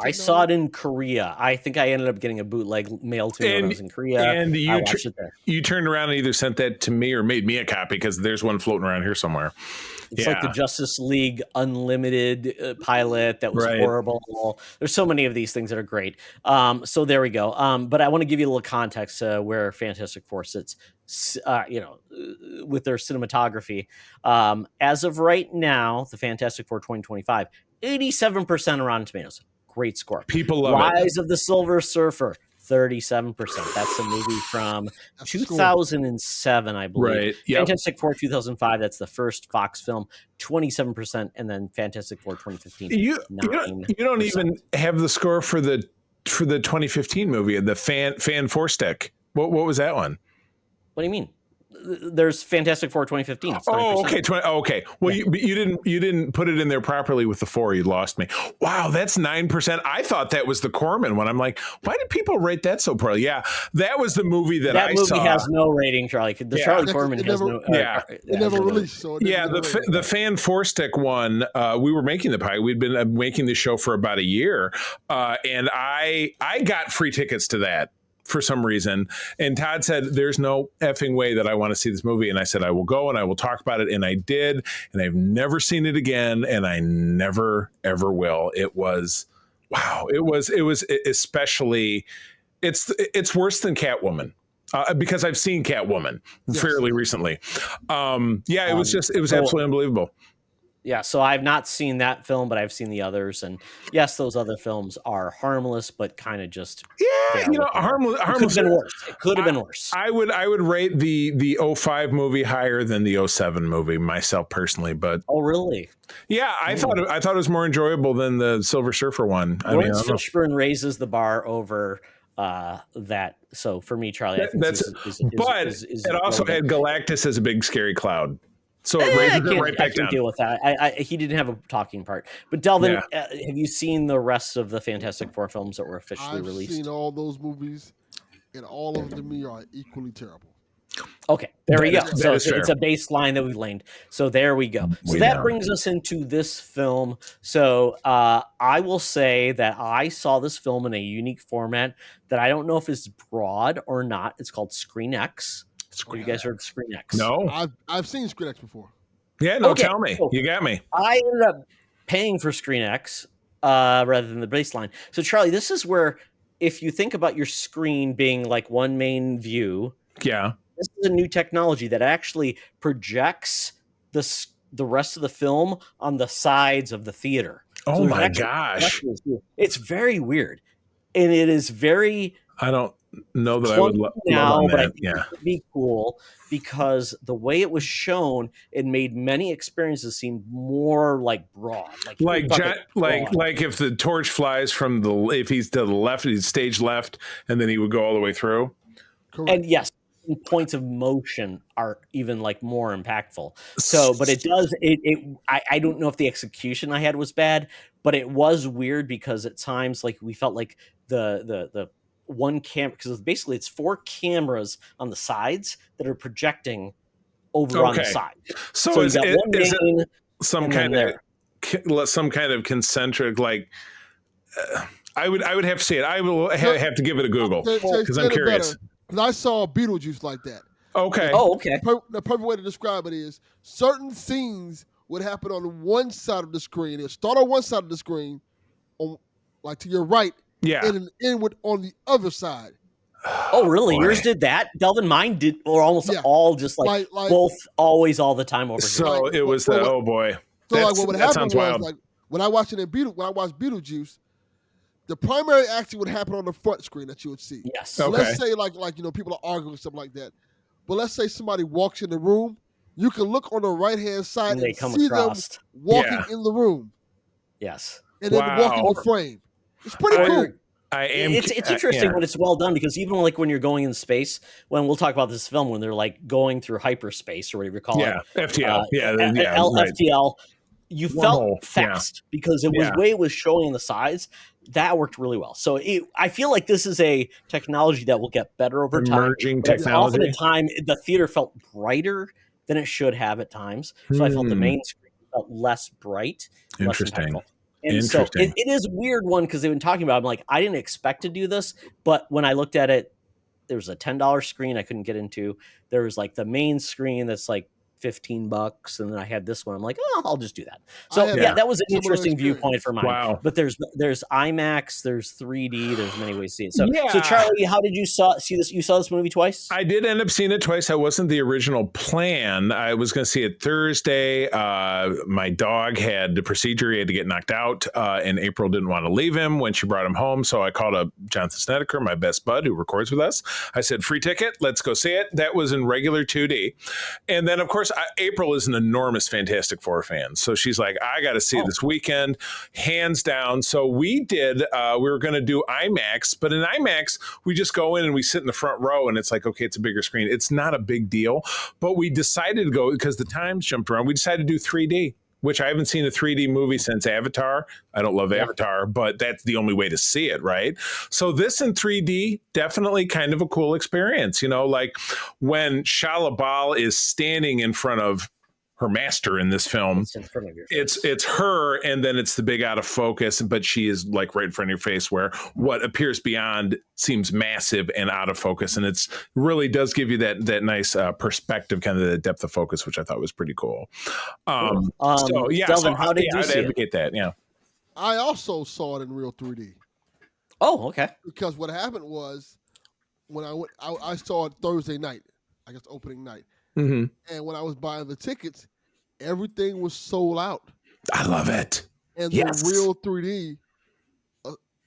I saw it in Korea. I think I ended up getting a bootleg mailed to me when I was in Korea.
And
I watched it there.
You turned around and either sent that to me or made me a copy because there's one floating around here somewhere.
It's like the Justice League Unlimited pilot that was horrible. There's so many of these things that are great. So there we go. But I want to give you a little context where Fantastic Four sits, with their cinematography. As of right now, the Fantastic Four 2025, 87% are Rotten Tomatoes. Great score.
People love
Rise of the Silver Surfer, 37%. That's a movie from 2007, I believe.
Right. Yep.
Fantastic Four 2005, that's the first Fox film, 27%, and then Fantastic Four 2015.
You don't even have the score for the 2015 movie, the Fan Four Stick. What was that one?
What do you mean? There's Fantastic Four 2015. It's 9%.
Oh, okay. Okay. Well, you didn't put it in there properly with the 4. You lost me. Wow, that's 9%. I thought that was the Corman one. I'm like, why did people rate that so poorly? Yeah, that was the movie that I saw.
That movie has no rating, Charlie. The Charlie Corman has no.
It never released. So
the Fan Four Stick one. We were making the pie. We'd been making the show for about a year, and I got free tickets to that for some reason. And Todd said, there's no effing way that I want to see this movie. And I said, I will go and I will talk about it. And I did. And I've never seen it again. And I never, ever will. It was, wow. It was especially, it's worse than Catwoman. Because I've seen Catwoman fairly recently. It was absolutely unbelievable.
Yeah, so I've not seen that film, but I've seen the others, and yes, those other films are harmless, but kind of just
harmless.
It could have been worse.
I would rate the 05 movie higher than the 07 movie myself personally, but
really?
Yeah, I thought it was more enjoyable than the Silver Surfer one.
Lawrence Fishburne raises the bar over that. So for me, Charlie, I think
it also had Galactus as a big scary cloud. So it raises it right back down.
Deal with that. He didn't have a talking part. But Delvin, have you seen the rest of the Fantastic Four films that were officially released?
I've seen all those movies, and all of them are equally terrible.
Okay, there we go. So it's a baseline that we've laid. So there we go. So that brings us into this film. So I will say that I saw this film in a unique format that I don't know if it's broad or not. It's called Screen X. Have you guys heard of Screen X?
No.
I've seen Screen X before.
Yeah, no, tell me. You got me.
I ended up paying for Screen X rather than the baseline. So, Charlie, this is where if you think about your screen being like one main view, this is a new technology that actually projects the rest of the film on the sides of the theater.
Oh
there's
my
actually
gosh.
projectors here. It's very weird, and it is very
I don't know that I would love
now,
on
but I
that.
think
Yeah.
it would be cool because the way it was shown, it made many experiences seem more like broad,
Like if the torch flies from if he's to the left, he's stage left, and then he would go all the way through.
Correct.
And yes, points of motion are even like more impactful. So, but it does I don't know if the execution I had was bad, but it was weird because at times like we felt like the one camera, because basically it's 4 cameras on the sides that are projecting over on the side.
So is
you got
it,
one
is
main
it some kind of concentric I would have to say it. I will have to give it a Google because I'm curious.
Because I saw Beetlejuice like that.
Okay.
Oh, okay.
The perfect way to describe it is certain scenes would happen on one side of the screen. It would start on one side of the screen, on like to your right, and end with on the other side.
Oh, really? Boy. Yours did that? Delvin, mine did, or almost all just like both always all the time over here.
So it was oh boy.
So like what would happen was wild. Like when I watched Beetlejuice, the primary action would happen on the front screen that you would see.
Yes.
So let's say like people are arguing something like that. But let's say somebody walks in the room, you can look on the right-hand side and see
across.
them walking in the room.
Yes.
And then walk in the frame. It's pretty cool.
It's interesting when it's well done, because even like when you're going in space, when we'll talk about this film, when they're like going through hyperspace or whatever you call it.
FTL.
FTL. You felt fast because it was way it was showing on the sides. That worked really well. So I feel like this is a technology that will get better over time.
Emerging technology.
Often at time, the theater felt brighter than it should have at times. So I felt the main screen felt less bright.
Interesting.
Less and so it is a weird one because they've been talking about it. I'm like, I didn't expect to do this. But when I looked at it, there was a $10 screen I couldn't get into. There was like the main screen that's like $15, and then I had this one. I'm like, oh, I'll just do that. So that was an interesting viewpoint for mine. Wow. But there's IMAX, there's 3D, there's many ways to see it. So Charlie, how did you see this? You saw this movie twice?
I did end up seeing it twice. That wasn't the original plan. I was going to see it Thursday. My dog had the procedure; he had to get knocked out, and April didn't want to leave him when she brought him home. So I called up Jonathan Snedeker, my best bud who records with us. I said, "Free ticket, let's go see it." That was in regular 2D, and then of course. April is an enormous Fantastic Four fan. So she's like, I got to see it this weekend, hands down. So we did, we were going to do IMAX, but in IMAX, we just go in and we sit in the front row and it's like, okay, it's a bigger screen. It's not a big deal, but we decided to go because the times jumped around. We decided to do 3D. Which I haven't seen a 3D movie since Avatar. I don't love Avatar, but that's the only way to see it, right? So this in 3D, definitely kind of a cool experience. You know, like when Shia LaBeouf is standing in front of her master in this film,
it's in front of your face.
It's her, and then it's the big out of focus, but she is like right in front of your face, where what appears beyond seems massive and out of focus, and it's really does give you that nice perspective, kind of the depth of focus, which I thought was pretty cool. So yeah,
Delvin, how did you
I'd
see
advocate that? Yeah,
I also saw it in real 3D.
Oh, okay.
Because what happened was when I saw it Thursday night, I guess opening night.
Mm-hmm.
And when I was buying the tickets, everything was sold out.
I love it.
And the real 3D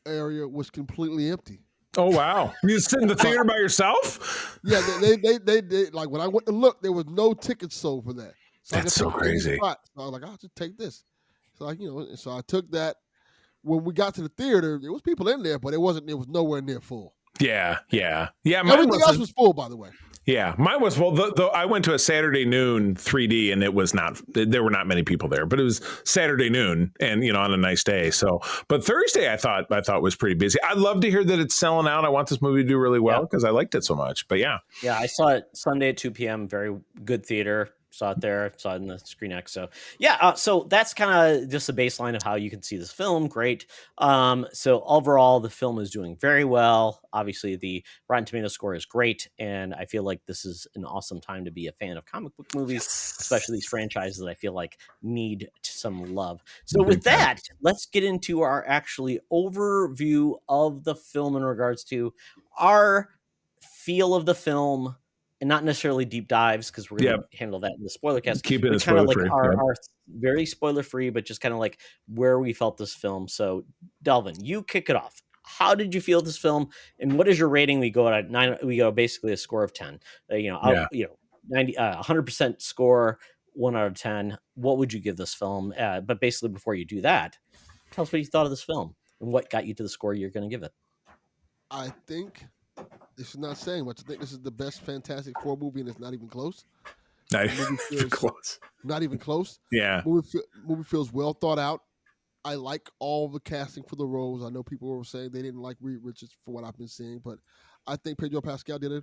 area was completely empty.
Oh, wow. You sit in the theater by yourself?
Yeah, they like when I went to look, there was no tickets sold for that. So
that's so crazy.
So I was like, I'll just take this. So so I took that. When we got to the theater, there was people in there, but it was nowhere near full.
Yeah.
Everything else was full, by the way.
Yeah, mine was full. Though I went to a Saturday noon 3D, and it was not. There were not many people there, but it was Saturday noon, and on a nice day. So, but Thursday I thought was pretty busy. I'd love to hear that it's selling out. I want this movie to do really well because I liked it so much. But yeah,
I saw it Sunday at 2 p.m. Very good theater. Saw it there. Saw it in the Screen X. So so that's kind of just a baseline of how you can see this film. Great. So overall, the film is doing very well. Obviously, the Rotten Tomatoes score is great, and I feel like this is an awesome time to be a fan of comic book movies, especially these franchises that I feel like need some love. So with that, let's get into our actually overview of the film in regards to our feel of the film and not necessarily deep dives because we're going to handle that in the spoiler cast.
Keep it
kind
spoiler
of like
free.
our very spoiler free, but just kind of like where we felt this film. So, Delvin, you kick it off. How did you feel this film, and what is your rating? We go at 9. We go basically a score of 10. 100% score, 1 out of 10. What would you give this film? But basically, before you do that, tell us what you thought of this film and what got you to the score you're going to give it.
I think this is not saying much. I think this is the best Fantastic Four movie, and it's not even close.
Not even close.
Not even close.
Yeah.
Movie feels well thought out. I like all the casting for the roles. I know people were saying they didn't like Reed Richards for what I've been seeing, but I think Pedro Pascal did a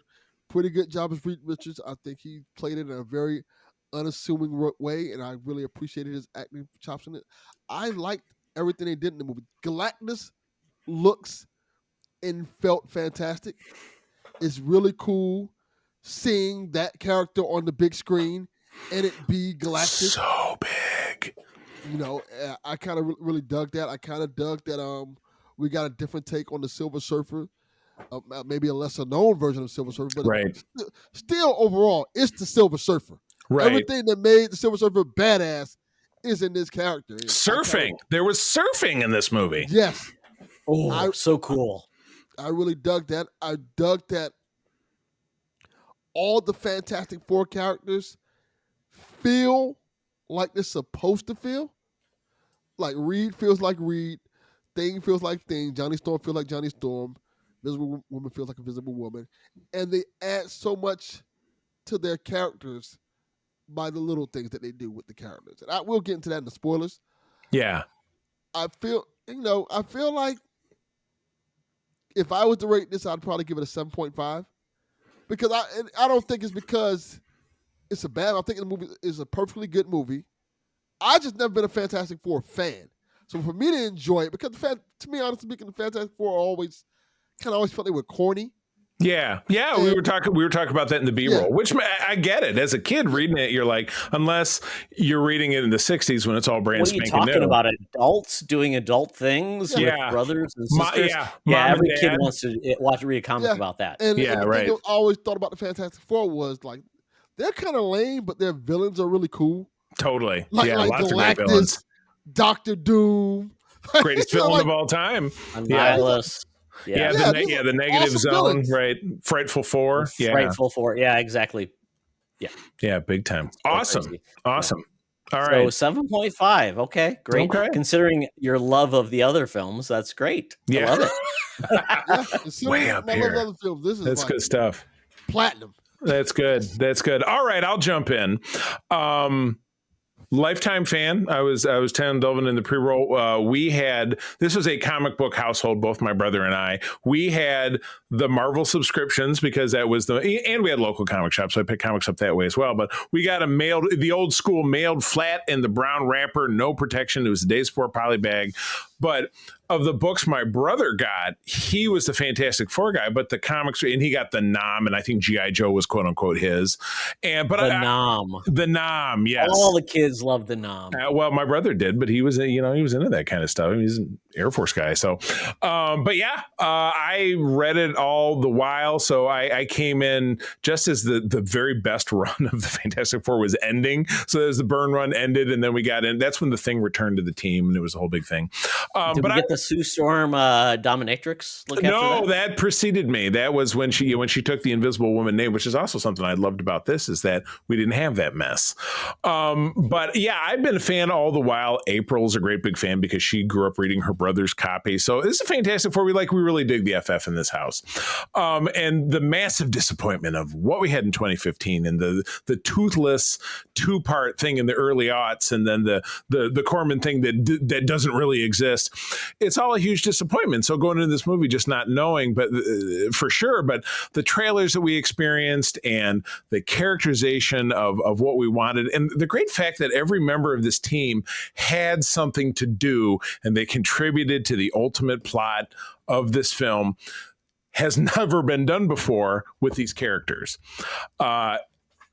pretty good job as Reed Richards. I think he played it in a very unassuming way, and I really appreciated his acting chops in it. I liked everything they did in the movie. Galactus looks and felt fantastic. It's really cool seeing that character on the big screen and it be Galactus.
So big.
I kind of really dug that. I kind of dug that we got a different take on the Silver Surfer, maybe a lesser known version of Silver Surfer, but still overall, it's the Silver Surfer.
Right.
Everything that made the Silver Surfer badass is in this character.
Surfing. There was surfing in this movie.
Yes.
Oh, so cool.
I really dug that. I dug that all the Fantastic Four characters feel like they're supposed to feel. Like Reed feels like Reed. Thing feels like Thing. Johnny Storm feels like Johnny Storm. Invisible Woman feels like Invisible Woman. And they add so much to their characters by the little things that they do with the characters. And I will get into that in the spoilers.
Yeah.
I feel like if I was to rate this, I'd probably give it a 7.5. Because I don't think it's because it's a bad. I think the movie is a perfectly good movie. I just never been a Fantastic Four fan. So for me to enjoy it, because to me, honestly speaking, the Fantastic Four always felt they were corny.
Yeah. We were talking about that in the B-roll, which I get it. As a kid reading it, you're like, unless you're reading it in the 60s when it's all brand spanking new.
What are you talking about? Adults doing adult things with brothers and sisters? Every kid wants to read a comic about that.
And the thing I always thought about the Fantastic Four was like, they're kind of lame, but their villains are really cool.
Totally.
Like
lots
Galactus,
of great villains.
Dr. Doom.
Greatest villain of all time.
Annihilus.
The negative
awesome
zone,
villains.
right? Frightful Four.
Frightful Four. Yeah, exactly.
Yeah, big time. Awesome.
Crazy.
Awesome. All right.
So 7.5. Okay, great.
Okay.
Considering your love of the other films, that's great. I love it.
Way up here.
Other films,
That's good stuff.
Platinum.
That's good. All right, I'll jump in. Lifetime fan. I was telling Delvin in the pre-roll. This was a comic book household, both my brother and I. We had the Marvel subscriptions because that was and we had local comic shops, so I picked comics up that way as well. But we got the old school mailed flat in the brown wrapper, no protection. It was a Days Sport poly bag. But of the books my brother got, he was the Fantastic Four guy, but the comics, and he got the Nom, and I think G.I. Joe was quote unquote his. The Nom, yes.
All the kids love the Nom.
Well, my brother did, but he was into that kind of stuff. I mean, he's an Air Force guy. So, I read it all the while. So I came in just as the very best run of the Fantastic Four was ending. So as the burn run ended, and then we got in, that's when the Thing returned to the team, and it was a whole big thing.
Did we get the Sue Storm dominatrix look after
that preceded me. That was when she took the Invisible Woman name, which is also something I loved about this, is that we didn't have that mess. But yeah, I've been a fan all the while. April's a great big fan because she grew up reading her brother's copy. So this is a Fantastic Four. We really dig the FF in this house. And the massive disappointment of what we had in 2015 and the toothless 2-part thing in the early aughts, and then the Corman thing that doesn't really exist. It's all a huge disappointment. So going into this movie, just not knowing, but for sure, but the trailers that we experienced and the characterization of what we wanted, and the great fact that every member of this team had something to do and they contributed to the ultimate plot of this film has never been done before with these characters.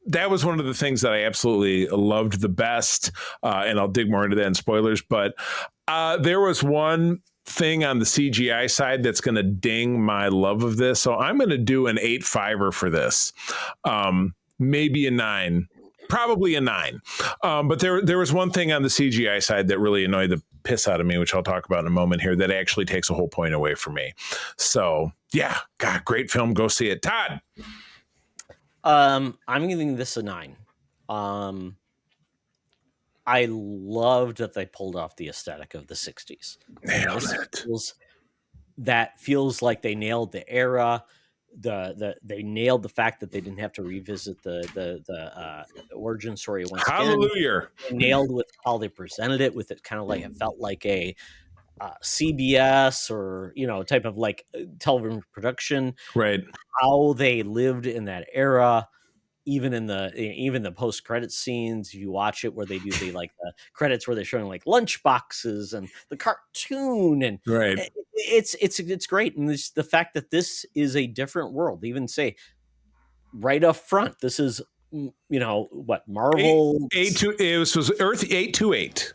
That was one of the things that I absolutely loved the best, and I'll dig more into that in spoilers. But there was one thing on the CGI side that's going to ding my love of this. So I'm going to do an 8.5 for this. Maybe a 9. Probably a 9. But there was one thing on the CGI side that really annoyed the piss out of me, which I'll talk about in a moment here, that actually takes a whole point away from me. So yeah, God, great film. Go see it. Todd.
I'm giving this a 9. I loved that they pulled off the aesthetic of the 60s.
Nailed it.
That feels like they nailed the era. They nailed the fact that they didn't have to revisit the origin story once
Hallelujah.
again. They nailed with how they presented it, with it kind of like it felt like a CBS or type of like television production.
Right.
How they lived in that era. Even the post credit scenes, you watch it where they do the credits where they're showing like lunch boxes and the cartoon, and
right.
It's great. And the fact that this is a different world, they even say right up front, this is what Marvel
it was Earth 828.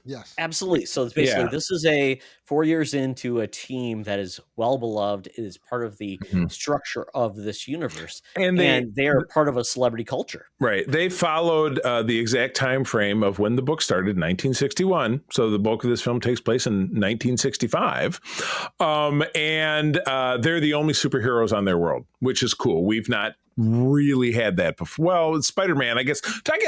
Yes,
absolutely. So it's basically this is a 4 years into a team that is well beloved. It is part of the structure of this universe, and they are part of a celebrity culture.
Right. They followed the exact time frame of when the book started, 1961. So the bulk of this film takes place in 1965, and they're the only superheroes on their world, which is cool. We've not really had that before. Well, Spider-Man, I guess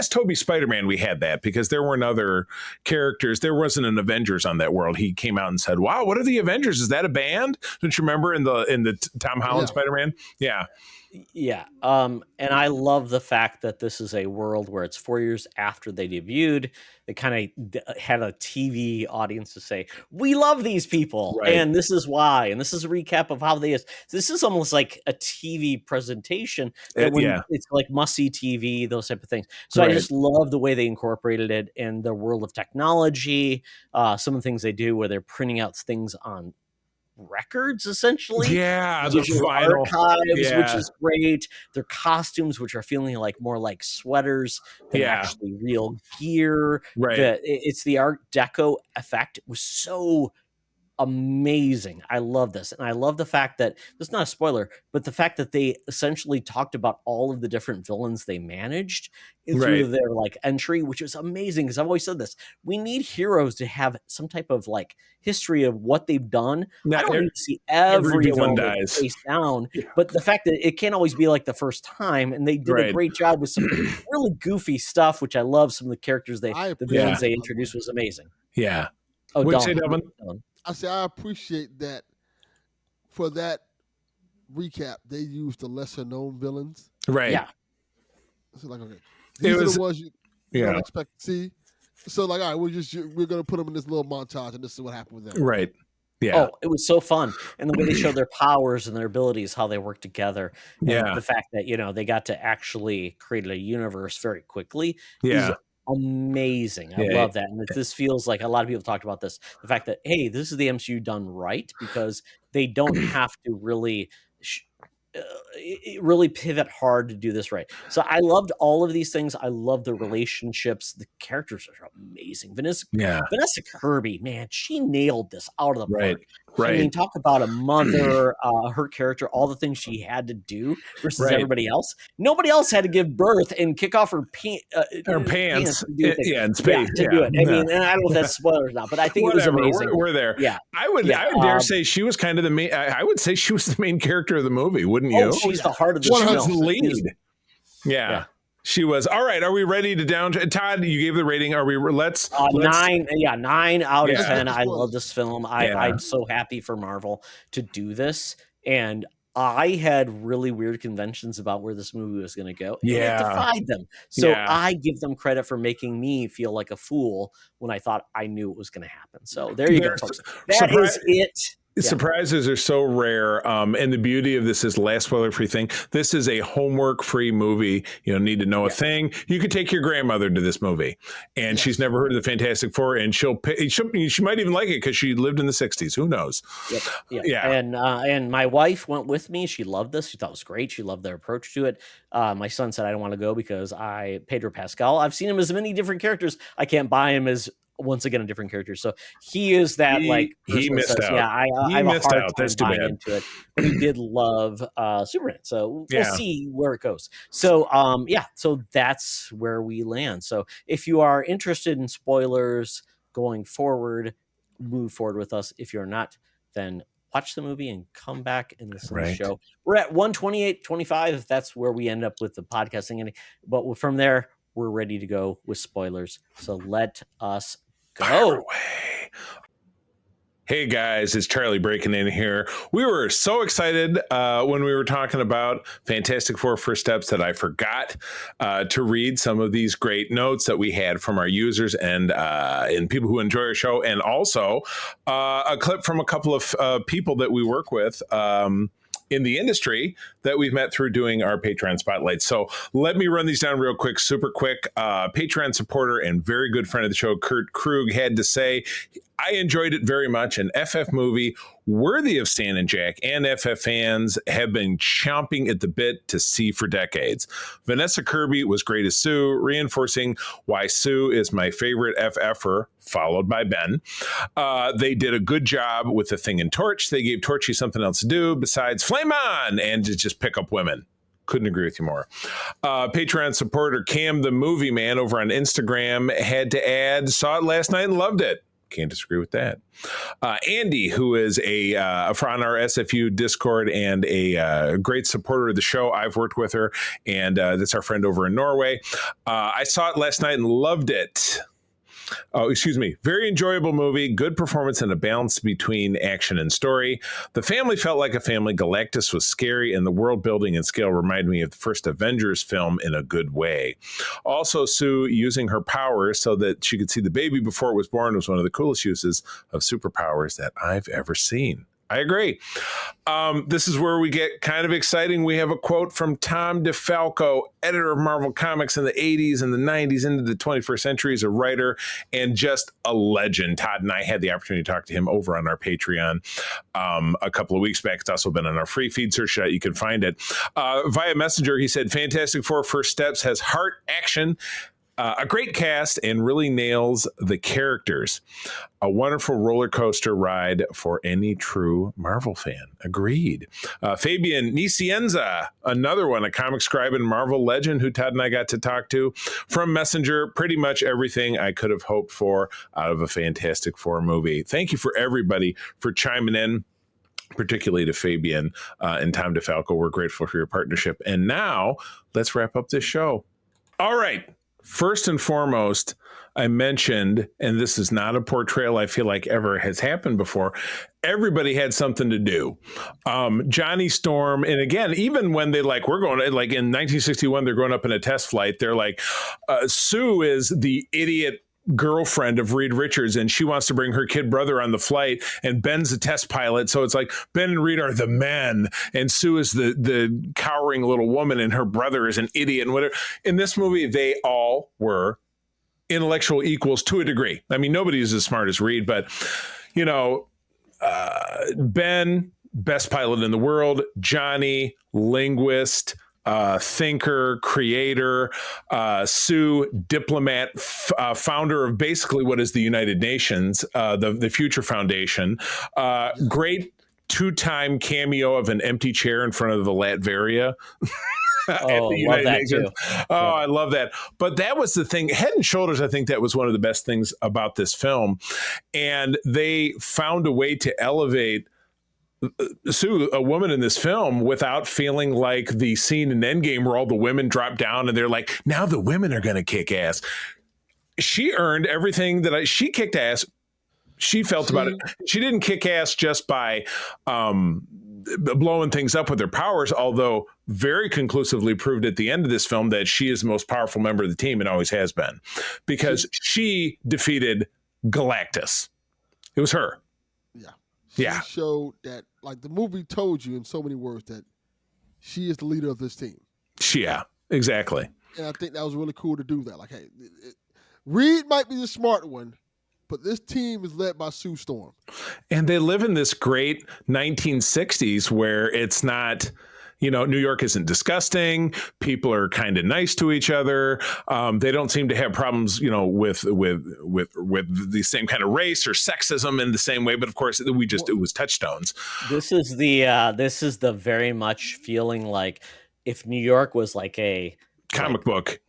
Toby's Spider-Man, we had that because there weren't other characters. There wasn't an Avengers on that world. He came out and said, "Wow, what are the Avengers? Is that a band?" Don't you remember in the Tom Holland Spider-Man? Yeah.
Yeah. And I love the fact that this is a world where it's 4 years after they debuted. They kind of had a TV audience to say, we love these people. Right. And this is why. And this is a recap of how this is almost like a TV presentation. It's like must-see TV, those type of things. So I just love the way they incorporated it in the world of technology. Some of the things they do where they're printing out things on records, essentially.
The
archives, which is great. Their costumes, which are feeling like more like sweaters than actually real gear.
Right.
It's the Art Deco effect. It was so amazing. I love this. And I love the fact that this is not a spoiler, but the fact that they essentially talked about all of the different villains they managed through their entry, which is amazing. Because I've always said this, we need heroes to have some type of history of what they've done. I don't need to see everyone dies face down, but the fact that it can't always be like the first time, and they did a great job with some really goofy stuff, which I love. Some of the characters the villains they introduced was amazing.
Yeah.
Oh,
Delvin?
I say I appreciate that. For that recap, they used the lesser known villains.
Right.
Yeah.
So okay, these are the ones you don't expect to see. So all right, we're gonna put them in this little montage, and this is what happened with them.
Right. Yeah.
Oh, it was so fun, and the way they showed their powers and their abilities, how they work together. And the fact that they got to actually create a universe very quickly. Is amazing. I love that. And this feels like a lot of people talked about this, the fact that, hey, this is the MCU done right, because they don't have to really really pivot hard to do this right. So I loved all of these things. I love the relationships. The characters are amazing. Vanessa Kirby, man, she nailed this out of the park. I mean, talk about a mother, her character, all the things she had to do versus everybody else. Nobody else had to give birth and kick off her pants
in space
to do it. I mean, and I don't know if that's spoilers or not, but I think it was amazing.
We're there.
Yeah,
I would dare say she was kind of the main. I would say she was the main character of the movie, wouldn't you?
Oh, she's the heart of the
film. Lead. Yeah. She was. All right, are we ready to Todd, you gave the rating. Are we? Let's
9. Yeah, 9 out of 10. I love this film. I'm so happy for Marvel to do this. And I had really weird conventions about where this movie was going to go. And it defied them. So I give them credit for making me feel like a fool when I thought I knew it was going to happen. So there you go, folks. That is it.
Surprises are so rare, and the beauty of this is last spoiler-free thing. This is a homework-free movie. You don't need to know a thing. You could take your grandmother to this movie, and she's never heard of the Fantastic Four, and she might even like it because she lived in the '60s. Who knows?
Yeah. And my wife went with me. She loved this. She thought it was great. She loved their approach to it. My son said, I don't want to go because Pedro Pascal, I've seen him as many different characters. I can't buy him as once again a different character. So he is that
He
person that
missed
says,
out.
yeah, I
He
have a
missed
hard
out.
time
That's too
buying
bad.
into it, but he did love Superman. So
Yeah.
we'll see where it goes. So so that's where we land. So if you are interested in spoilers going forward, move forward with us. If you're not, then watch the movie and come back and listen to the show. We're at 128.25. That's where we end up with the podcasting. But from there, we're ready to go with spoilers. So let us go.
Fire away. Hey guys, it's Charlie breaking in here. We were so excited when we were talking about Fantastic Four First Steps that I forgot to read some of these great notes that we had from our users and people who enjoy our show, and also a clip from a couple of people that we work with in the industry that we've met through doing our Patreon spotlight. So let me run these down real quick, super quick. Patreon supporter and very good friend of the show, Kurt Krug, had to say, I enjoyed it very much. An FF movie worthy of Stan and Jack, and FF fans have been chomping at the bit to see for decades. Vanessa Kirby was great as Sue, reinforcing why Sue is my favorite FFer, followed by Ben. They did a good job with the Thing and Torch. They gave Torchy something else to do besides flame on and to just pick up women. Couldn't agree with you more. Patreon supporter Cam the Movie Man over on Instagram had to add, saw it last night and loved it. Can't disagree with that. Andy, who is on our SFU Discord and a great supporter of the show. I've worked with her, and that's our friend over in Norway. I saw it last night and loved it. Oh, excuse me. Very enjoyable movie, good performance, and a balance between action and story. The family felt like a family. Galactus was scary, and the world building and scale reminded me of the first Avengers film in a good way. Also, Sue using her powers so that she could see the baby before it was born was one of the coolest uses of superpowers that I've ever seen. I agree. This is where we get kind of exciting. We have a quote from Tom DeFalco, editor of Marvel Comics in the 80s and the 90s into the 21st century, as a writer and just a legend. Todd and I had the opportunity to talk to him over on our Patreon a couple of weeks back. It's also been on our free feed. Search that. You can find it. Via Messenger, he said, Fantastic Four First Steps has heart, action, a great cast, and really nails the characters. A wonderful roller coaster ride for any true Marvel fan. Agreed. Fabian Nicienza, another one, a comic scribe and Marvel legend who Todd and I got to talk to. From Messenger, pretty much everything I could have hoped for out of a Fantastic Four movie. Thank you for everybody for chiming in, particularly to Fabian and Tom DeFalco. We're grateful for your partnership. And now let's wrap up this show. All right. First and foremost, I mentioned, and this is not a portrayal I feel like ever has happened before, everybody had something to do. Johnny Storm, and again, even when they we're going to, in 1961, they're going up in a test flight, they're like, Sue is the idiot girlfriend of Reed Richards, and she wants to bring her kid brother on the flight, and Ben's the test pilot, so it's like Ben and Reed are the men, and Sue is the cowering little woman, and her brother is an idiot, and whatever. In this movie, they all were intellectual equals to a degree. I mean, nobody is as smart as Reed, but Ben, best pilot in the world, Johnny, linguist, thinker, creator, Sue, diplomat, founder of basically what is the United Nations, the Future Foundation. Great two-time cameo of an empty chair in front of the Latveria.
Oh, love that too.
Oh, I love that. But that was the thing. Head and Shoulders, I think that was one of the best things about this film. And they found a way to elevate Sue, a woman in this film, without feeling like the scene in Endgame where all the women drop down and they're like, now the women are going to kick ass. She earned everything she kicked ass. She felt about it. She didn't kick ass just by blowing things up with her powers, although very conclusively proved at the end of this film that she is the most powerful member of the team and always has been, because she defeated Galactus. It was her.
Yeah. She showed that, the movie told you in so many words, that she is the leader of this team.
Yeah, exactly.
And I think that was really cool to do that. Hey, Reed might be the smart one, but this team is led by Sue Storm.
And they live in this great 1960s where it's not, New York isn't disgusting. People are kind of nice to each other. They don't seem to have problems, with the same kind of race or sexism in the same way. But of course, it was touchstones.
This is the very much feeling like if New York was like a
comic book,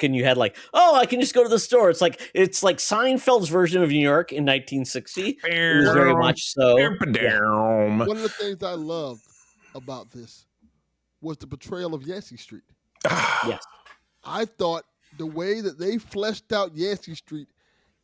and you had like, oh, I can just go to the store. It's like Seinfeld's version of New York in 1960. It was very much so.
One of the things I loved about this was the portrayal of Yancey Street.
Yes.
I thought the way that they fleshed out Yancey Street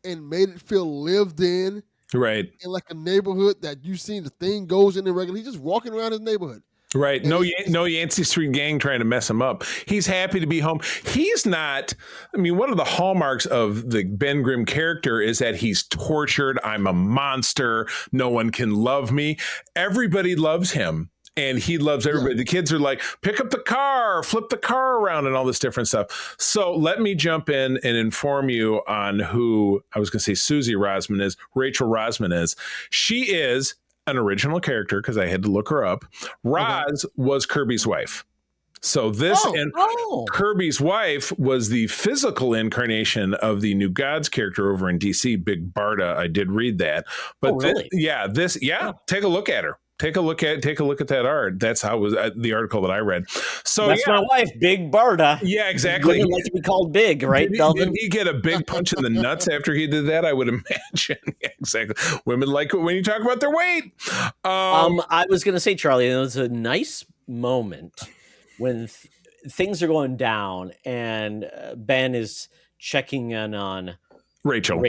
and made it feel lived in,
right,
in like a neighborhood that you've seen the thing goes in the regular. He's just walking around his neighborhood.
Right. No Yancey Street gang trying to mess him up. He's happy to be home. He's not. I mean, one of the hallmarks of the Ben Grimm character is that he's tortured. I'm a monster. No one can love me. Everybody loves him. And he loves everybody. Yeah. The kids are like, pick up the car, flip the car around, and all this different stuff. So let me jump in and inform you on who I was going to say Susie Rosman is. Rachel Rosman is. She is an original character because I had to look her up. Roz was Kirby's wife. So Kirby's wife was the physical incarnation of the New Gods character over in DC, Big Barda. I did read that. But
really?
Take a look at her. Take a look at that art. That's how it was the article that I read. So
that's my wife, Big Barda.
Yeah, exactly.
Women like to be called big, right, Delvin?
Did he get a big punch in the nuts after he did that? I would imagine. Yeah, exactly. Women like it when you talk about their weight.
I was going to say, Charlie, it was a nice moment when things are going down and Ben is checking in on Rachel.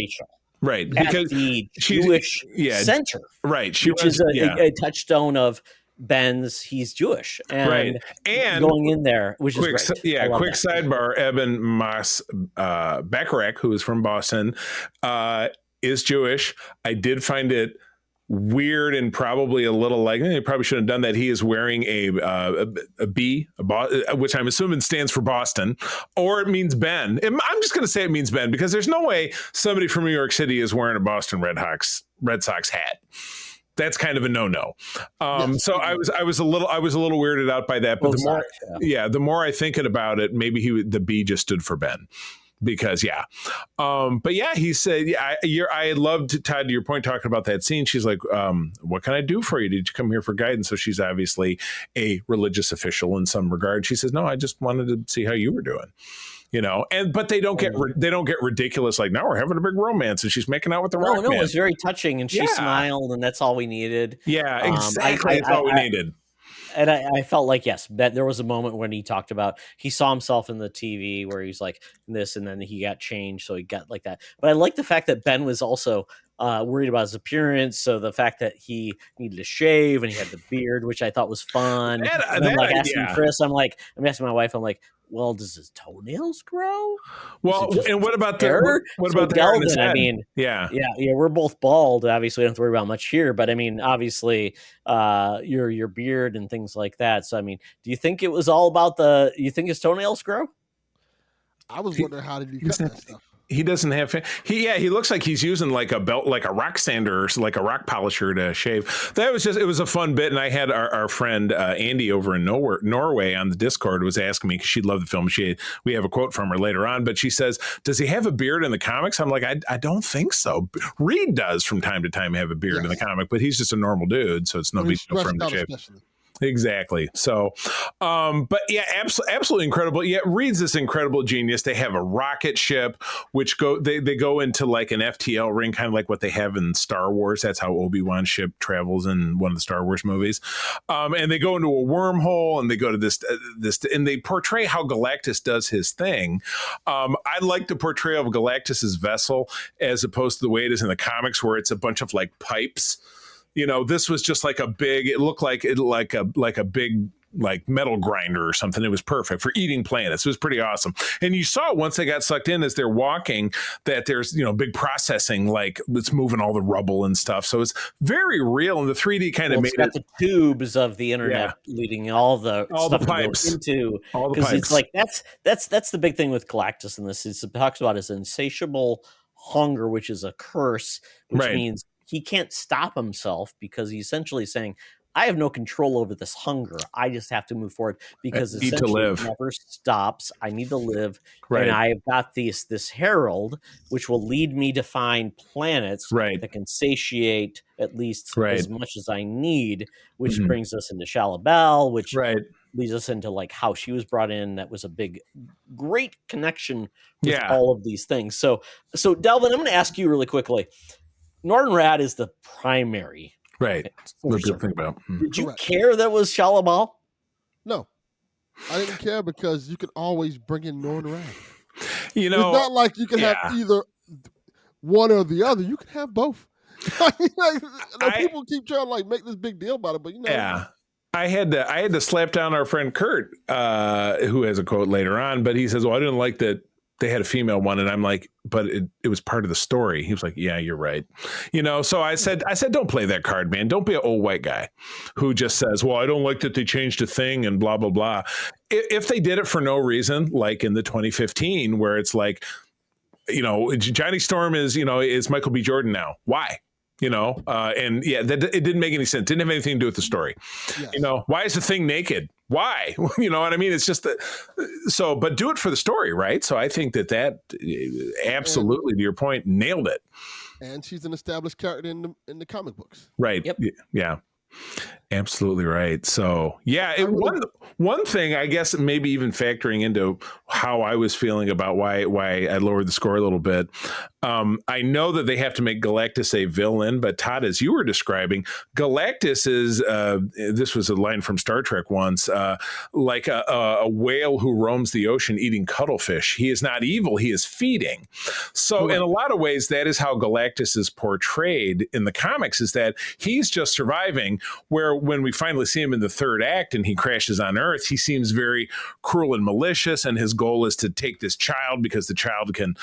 Right,
because the Jewish center,
right,
which is a touchstone of Ben's. He's Jewish, and going in there, which is great.
Quick sidebar: Eben Mas Bacharach, who is from Boston, is Jewish. I did find it weird and probably a little like they probably shouldn't have done that. He is wearing a B, which I'm assuming stands for Boston, or it means Ben. I'm just going to say it means Ben because there's no way somebody from New York City is wearing a Boston Red Sox hat. That's kind of a no-no. So I was a little weirded out by that. But the more I thinking about it, maybe the B just stood for Ben. Because he said, I loved, Todd, to your point, talking about that scene. She's like, what can I do for you? Did you come here for guidance? So she's obviously a religious official in some regard. She says, no, I just wanted to see how you were doing, but they don't get ridiculous. Like, now we're having a big romance and she's making out with the rock man.
It was very touching and she smiled and that's all we needed.
Yeah, exactly. That's all we needed.
And I felt like, yes, that there was a moment when he talked about, he saw himself in the TV where he's like this, and then he got changed. So he got like that. But I like the fact that Ben was also worried about his appearance. So the fact that he needed to shave and he had the beard, which I thought was fun. And I'm like asking Chris, I'm asking my wife, I'm like, well, does his toenails grow?
Well, and what about the hair in his head?
I mean, yeah, we're both bald. Obviously, we don't have to worry about much here, but I mean, obviously, your beard and things like that. So, I mean, do you think it was all about you think his toenails grow?
I was wondering how did he cut that stuff.
He doesn't have he looks like he's using like a belt, like a rock sander, or like a rock polisher to shave. It was a fun bit. And I had our friend Andy over in Norway on the Discord was asking me because she loved the film. We have a quote from her later on, but she says, does he have a beard in the comics? I'm like, I don't think so. Reed does from time to time have a beard in the comic, but he's just a normal dude. So it's no big deal for him to shave. Especially. Exactly. So, but yeah, absolutely incredible. Yeah, Reed's this incredible genius. They have a rocket ship, which they go into like an FTL ring, kind of like what they have in Star Wars. That's how Obi-Wan's ship travels in one of the Star Wars movies. And they go into a wormhole, and they go to this, and they portray how Galactus does his thing. I like the portrayal of Galactus's vessel as opposed to the way it is in the comics, where it's a bunch of like pipes. This was just like it looked like a big like metal grinder or something. It was perfect for eating planets. It was pretty awesome. And you saw once they got sucked in as they're walking that there's, big processing, like it's moving all the rubble and stuff. So it's very real. And the 3D kind of made it.
The tubes of the internet leading all the
pipes
into, because it's like, that's the big thing with Galactus in this. It talks about his insatiable hunger, which is a curse, which means he can't stop himself because he's essentially saying, I have no control over this hunger. I just have to move forward because
I need to
essentially
live.
it never stops. I need to live.
Right.
And I've got this herald, which will lead me to find planets
Right.
that can satiate at least
Right.
as much as I need, which
Mhm.
brings us into Shalabel, which
Right.
leads us into like how she was brought in. That was a great connection with
Yeah.
all of these things. So Delvin, I'm going to ask you really quickly. Northern Rad is the primary.
Right. What
sorcerer.
to think about?
Did you
Correct.
care that was Shalabal?
No, I didn't care because you can always bring in Northern Rad.
You know,
It's not like you can have either one or the other. You can have both. People keep trying to like make this big deal about it, but
yeah. I had to slap down our friend Kurt, who has a quote later on, but he says, "Well, I didn't like that they had a female one," and I'm like, "But it was part of the story." He was like, "Yeah, you're right." So I said, "Don't play that card, man. Don't be an old white guy who just says, well, I don't like that they changed a thing and blah blah blah." If they did it for no reason, like in the 2015, where it's like, Johnny Storm is Michael B. Jordan now. Why? And yeah, it didn't make any sense. Didn't have anything to do with the story.
Yes.
Why is the thing naked? Why? You know what I mean? It's just but do it for the story, right? So I think that absolutely, to your point, nailed it.
And she's an established character in the comic books.
Right.
Yep.
Yeah. Absolutely right. So yeah, one thing, I guess, maybe even factoring into how I was feeling about why I lowered the score a little bit. I know that they have to make Galactus a villain, but Todd, as you were describing, Galactus is this was a line from Star Trek once, like a whale who roams the ocean eating cuttlefish. He is not evil; he is feeding. So in a lot of ways, that is how Galactus is portrayed in the comics: is that he's just surviving. Where when we finally see him in the third act and he crashes on Earth, he seems very cruel and malicious, and his goal is to take this child because the child can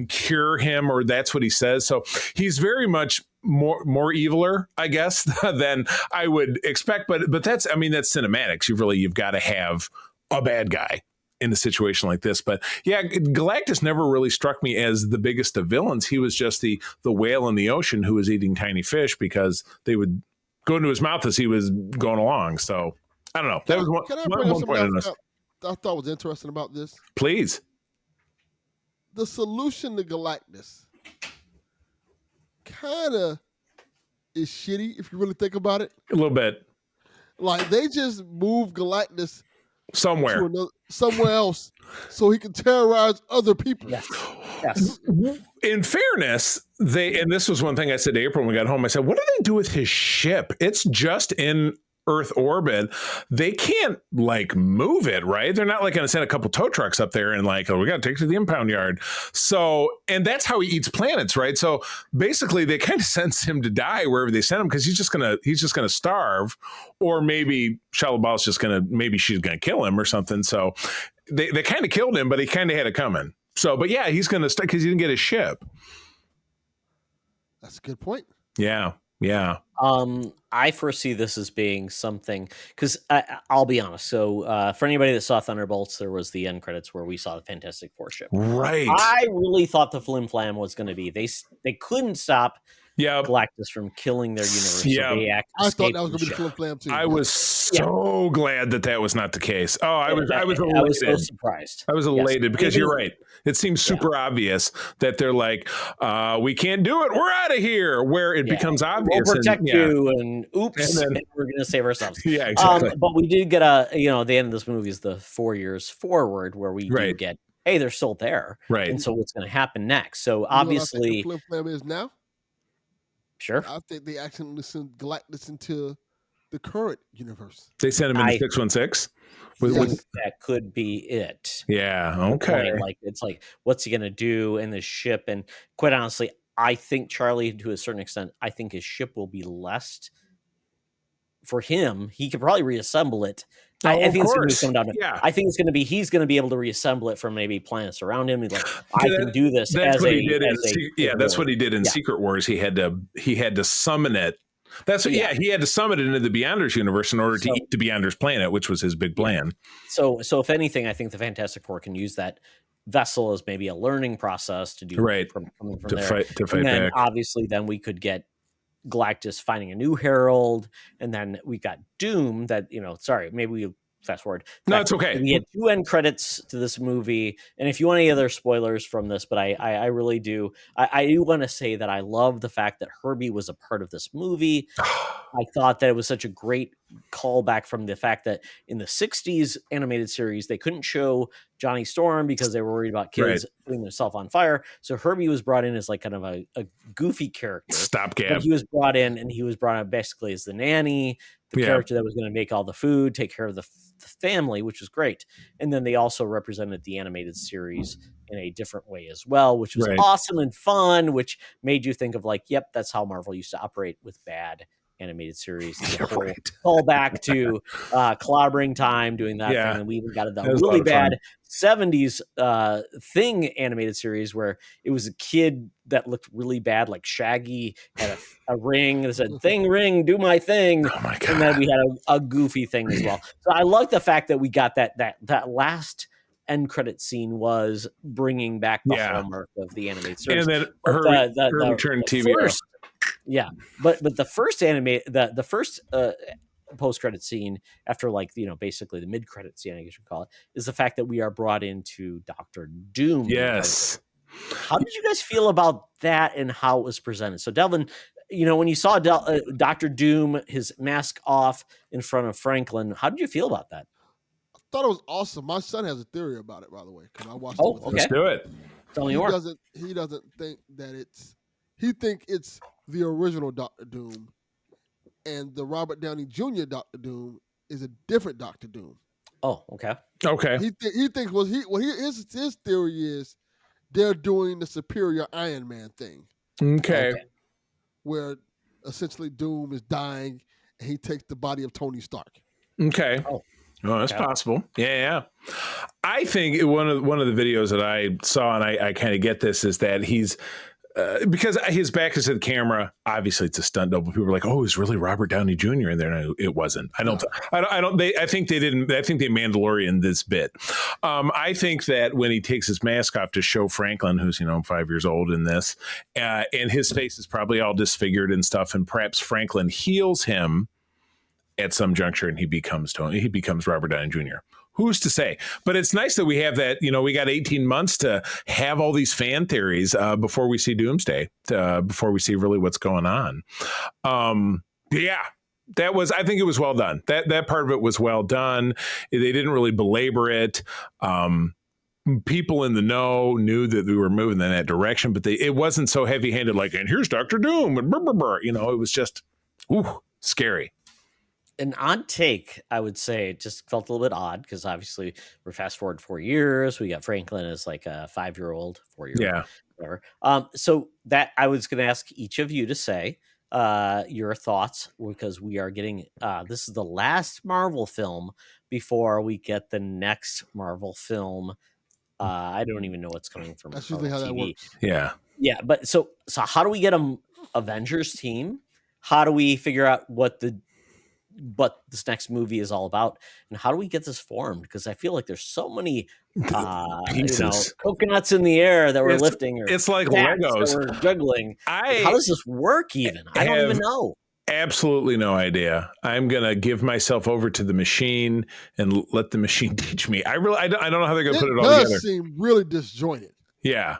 cure him, or that's what he says. So he's very much more eviler, I guess, than I would expect. But that's cinematics. You've got to have a bad guy in a situation like this. But yeah, Galactus never really struck me as the biggest of villains. He was just the whale in the ocean who was eating tiny fish because they would go into his mouth as he was going along. So I don't know. That was one point on this.
I thought was interesting about this.
Please.
The solution to Galactus kind of is shitty if you really think about it.
A little bit.
Like they just moved Galactus
somewhere
else so he can terrorize other people.
Yes.
In fairness, and this was one thing I said to April when we got home. I said, what do they do with his ship? It's just in Earth orbit. They can't move it, right? They're not going to send a couple tow trucks up there and we got to take it to the impound yard. So, and that's how he eats planets, right? So basically they kind of sends him to die wherever they send him because he's just going to starve, or maybe Shalabal's she's going to kill him or something. So they kind of killed him, but he kind of had it coming. So, but yeah, he's going to start because he didn't get his ship.
That's a good point.
Yeah.
I foresee this as being something because I'll be honest. So for anybody that saw Thunderbolts, there was the end credits where we saw the Fantastic Four ship.
Right.
I really thought the flim flam was going to be they couldn't stop Galactus from killing their universe.
Yeah,
so
I thought that was going to be the flim flam too.
I was so glad that was not not the case. Oh, I was elated.
I was so surprised.
I was elated because you're right. It seems super obvious that they're like, we can't do it. We're out of here. Where it becomes obvious.
We'll protect you, and oops, and we're going to save ourselves.
Yeah, exactly.
But we did get the end of this movie is the 4 years forward where we do get, hey, they're still there.
Right.
And so what's going to happen next? So obviously.
You know what I think the flim flam is now?
Sure.
I think they accidentally sent Galactus into the current universe.
They sent him into 616.
That could be it.
Yeah. Okay.
It's what's he going to do in this ship? And quite honestly, I think Charlie, to a certain extent, I think his ship will be less for him. He could probably reassemble it. I think it's going to come down to. I think it's going to be he's going to be able to reassemble it from maybe planets around him. He's I can do this.
That's what he did. That's what he did in Secret Wars. He had to summon it. That's what, he had to summon it into the Beyonders universe in order to eat the Beyonders planet, which was his big plan.
So if anything, I think the Fantastic Four can use that vessel as maybe a learning process to do
to fight
and then
back.
obviously then we could get Galactus finding a new herald, and then we got Doom. That sorry, maybe we fast forward.
No, it's okay.
We had 2 end credits to this movie, and if you want any other spoilers from this, but I really do. I do want to say that I love the fact that Herbie was a part of this movie. I thought that it was such a great callback from the fact that in the 60s animated series, they couldn't show Johnny Storm because they were worried about kids putting themselves on fire. So Herbie was brought in as like kind of a goofy character.
Stopgap.
But he was brought in basically as the nanny, the character that was going to make all the food, take care of the family, which was great. And then they also represented the animated series in a different way as well, which was awesome and fun, which made you think of like, yep, that's how Marvel used to operate with bad animated series. Call back to Clobberin time, doing that thing, and we even got the really bad 70s Thing animated series where it was a kid that looked really bad, like Shaggy had a ring that said "Thing ring, do my thing," and then we had a goofy thing as well. So I love the fact that we got that last end credit scene was bringing back the hallmark of the animated series,
and then her return TV.
But the first the first post-credit scene after basically the mid-credit scene, I guess you call it, is the fact that we are brought into Dr. Doom.
Yes.
How did you guys feel about that and how it was presented? So Delvin, when you saw Dr. Doom, his mask off in front of Franklin, how did you feel about that?
I thought it was awesome. My son has a theory about it, by the way, because I watched it with him.
Let's do it.
Tell me more.
He doesn't think that he think it's the original Dr. Doom, and the Robert Downey Jr. Dr. Doom is a different Dr. Doom.
Oh, okay.
Okay.
He thinks his theory is they're doing the superior Iron Man thing.
Okay.
Where essentially Doom is dying and he takes the body of Tony Stark.
Okay. Oh, that's possible. Yeah. I think one of the videos that I saw, and I kind of get this, is that he's because his back is to the camera. Obviously, it's a stunt double. People were like, "Oh, it's really Robert Downey Jr. in there." No, it wasn't. I don't. I think they didn't. I think they Mandalorian this bit. I think that when he takes his mask off to show Franklin, who's 5 years old in this, and his face is probably all disfigured and stuff, and perhaps Franklin heals him at some juncture, and he becomes Robert Downey Jr. Who's to say? But it's nice that we have that. We got 18 months to have all these fan theories before we see Doomsday, before we see really what's going on. I think it was well done. That part of it was well done. They didn't really belabor it. People in the know knew that we were moving in that direction, but it wasn't so heavy-handed. Like, and here's Dr. Doom, and it was just scary.
An odd take, I would say. It just felt a little bit odd because obviously we're fast forward 4 years. We got Franklin as like a 5-year-old, 4-year-old, whatever. So that I was going to ask each of you to say your thoughts, because we are getting this is the last Marvel film before we get the next Marvel film. I don't even know what's coming from.
That's usually how that works.
Yeah. But so how do we get an Avengers team? How do we figure out what this next movie is all about, and how do we get this formed? Because I feel like there's so many coconuts in the air that we're lifting.
It's like Legos.
We're juggling. How does this work even? I don't even know.
Absolutely no idea. I'm going to give myself over to the machine and let the machine teach me. I don't know how they're going to put it all together. It does
seem really disjointed.
Yeah.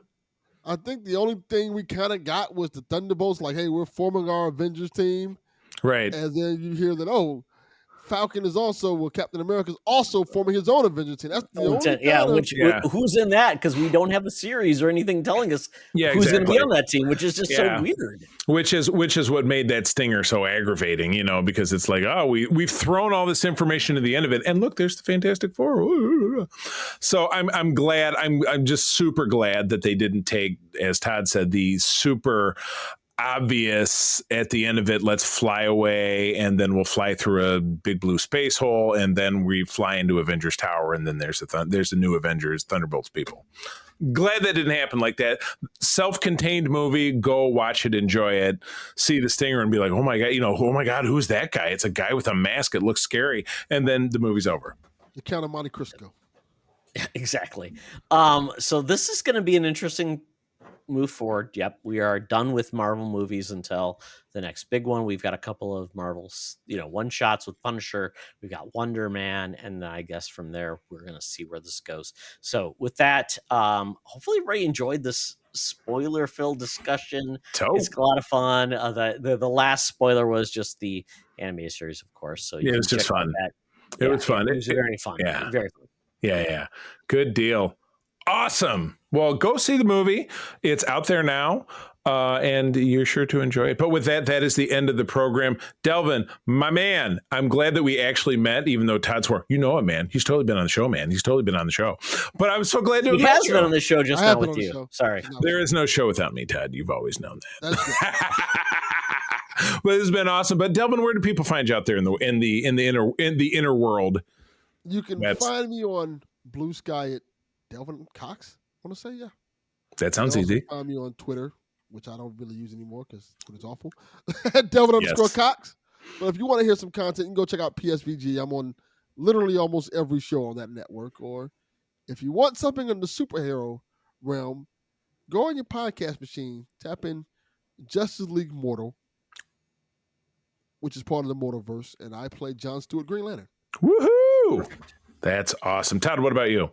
I think the only thing we kind of got was the Thunderbolts, like, hey, we're forming our Avengers team.
Right.
And then you hear that, Falcon is Captain America is also forming his own Avengers team. That's the only
who's in that? Because we don't have a series or anything telling us who's going to be on that team, which is just so weird.
Which is what made that stinger so aggravating, because it's like, we've thrown all this information to the end of it, and look, there's the Fantastic Four. So I'm glad. I'm just super glad that they didn't take, as Todd said, the super obvious at the end of it, let's fly away and then we'll fly through a big blue space hole and then we fly into Avengers Tower and then there's the new Avengers Thunderbolts people. Glad that didn't happen like that. Self-contained movie, go watch it, enjoy it, see the stinger and be like, oh my God, who's that guy? It's a guy with a mask. It looks scary. And then the movie's over.
The Count of Monte Cristo.
Exactly. So this is going to be an interesting move forward. Yep, we are done with Marvel movies until the next big one. We've got a couple of Marvel's, one shots with Punisher. We've got Wonder Man, and I guess from there we're gonna see where this goes. So with that, hopefully everybody enjoyed this spoiler-filled discussion. It's a lot of fun. The last spoiler was just the animated series, of course. So
it was just fun. It was fun.
It was very fun.
Yeah.
Very fun.
Yeah. Good deal. Awesome. Well, go see the movie. It's out there now, and you're sure to enjoy it. But with that is the end of the program. Delvin, my man, I'm glad that we actually met, even though Todd swore, him, man. He's totally been on the show, man. He's totally been on the show. But I was so glad to
He has been on the show just now with you. Sorry.
There is no show without me, Todd. You've always known that. But this has been awesome. But Delvin, where do people find you out there in the inner world?
You can find me on Blue Sky at Delvin Cox. I want to say, yeah.
That sounds easy.
Find me on Twitter, which I don't really use anymore because Twitter's awful. Delvin_Cox. But if you want to hear some content, you can go check out PSVG. I'm on literally almost every show on that network. Or if you want something in the superhero realm, go on your podcast machine, tap in Justice League Mortal, which is part of the Mortalverse, and I play John Stewart Green Lantern.
Woohoo! That's awesome. Todd, what about you?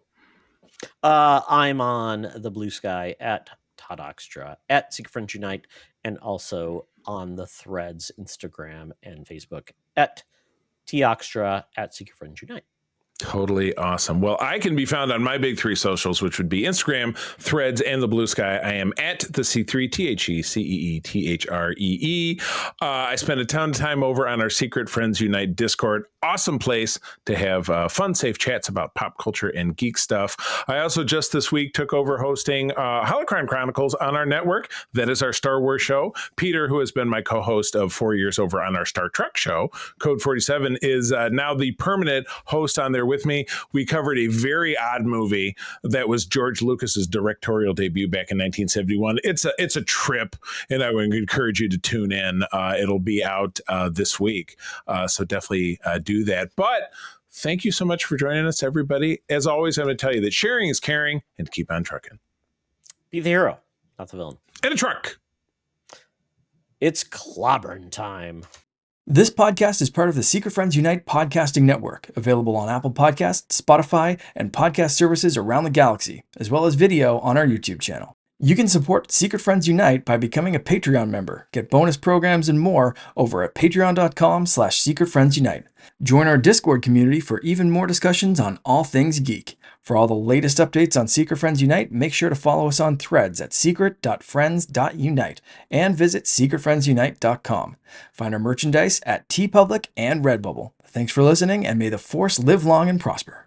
I'm on the Blue Sky at Todd Oxtra, at Secret Friends Unite, and also on the Threads, Instagram, and Facebook at Toxtra at Secret Friends Unite.
Totally awesome. Well, I can be found on my big three socials, which would be Instagram, Threads, and the Blue Sky. I am at the C3 THECEETHREE. I spend a ton of time over on our Secret Friends Unite Discord. Awesome place to have fun, safe chats about pop culture and geek stuff. I also just this week took over hosting Holocron Chronicles on our network. That is our Star Wars show. Peter, who has been my co-host of 4 years over on our Star Trek show, Code 47, is now the permanent host on there with me. We covered a very odd movie that was George Lucas's directorial debut back in 1971. It's a trip, and I would encourage you to tune in. It'll be out this week, so definitely do that. But thank you so much for joining us, everybody. As always, I'm going to tell you that sharing is caring, and keep on trucking.
Be the hero, not the villain.
In a truck.
It's Clobberin time.
This podcast is part of the Secret Friends Unite podcasting network, available on Apple Podcasts, Spotify, and podcast services around the galaxy, as well as video on our YouTube channel. You can support Secret Friends Unite by becoming a Patreon member, get bonus programs and more over at patreon.com/secretfriendsunite. Join our Discord community for even more discussions on all things geek. For all the latest updates on Secret Friends Unite, make sure to follow us on Threads at secret.friends.unite and visit secretfriendsunite.com. Find our merchandise at TeePublic and Redbubble. Thanks for listening, and may the Force live long and prosper.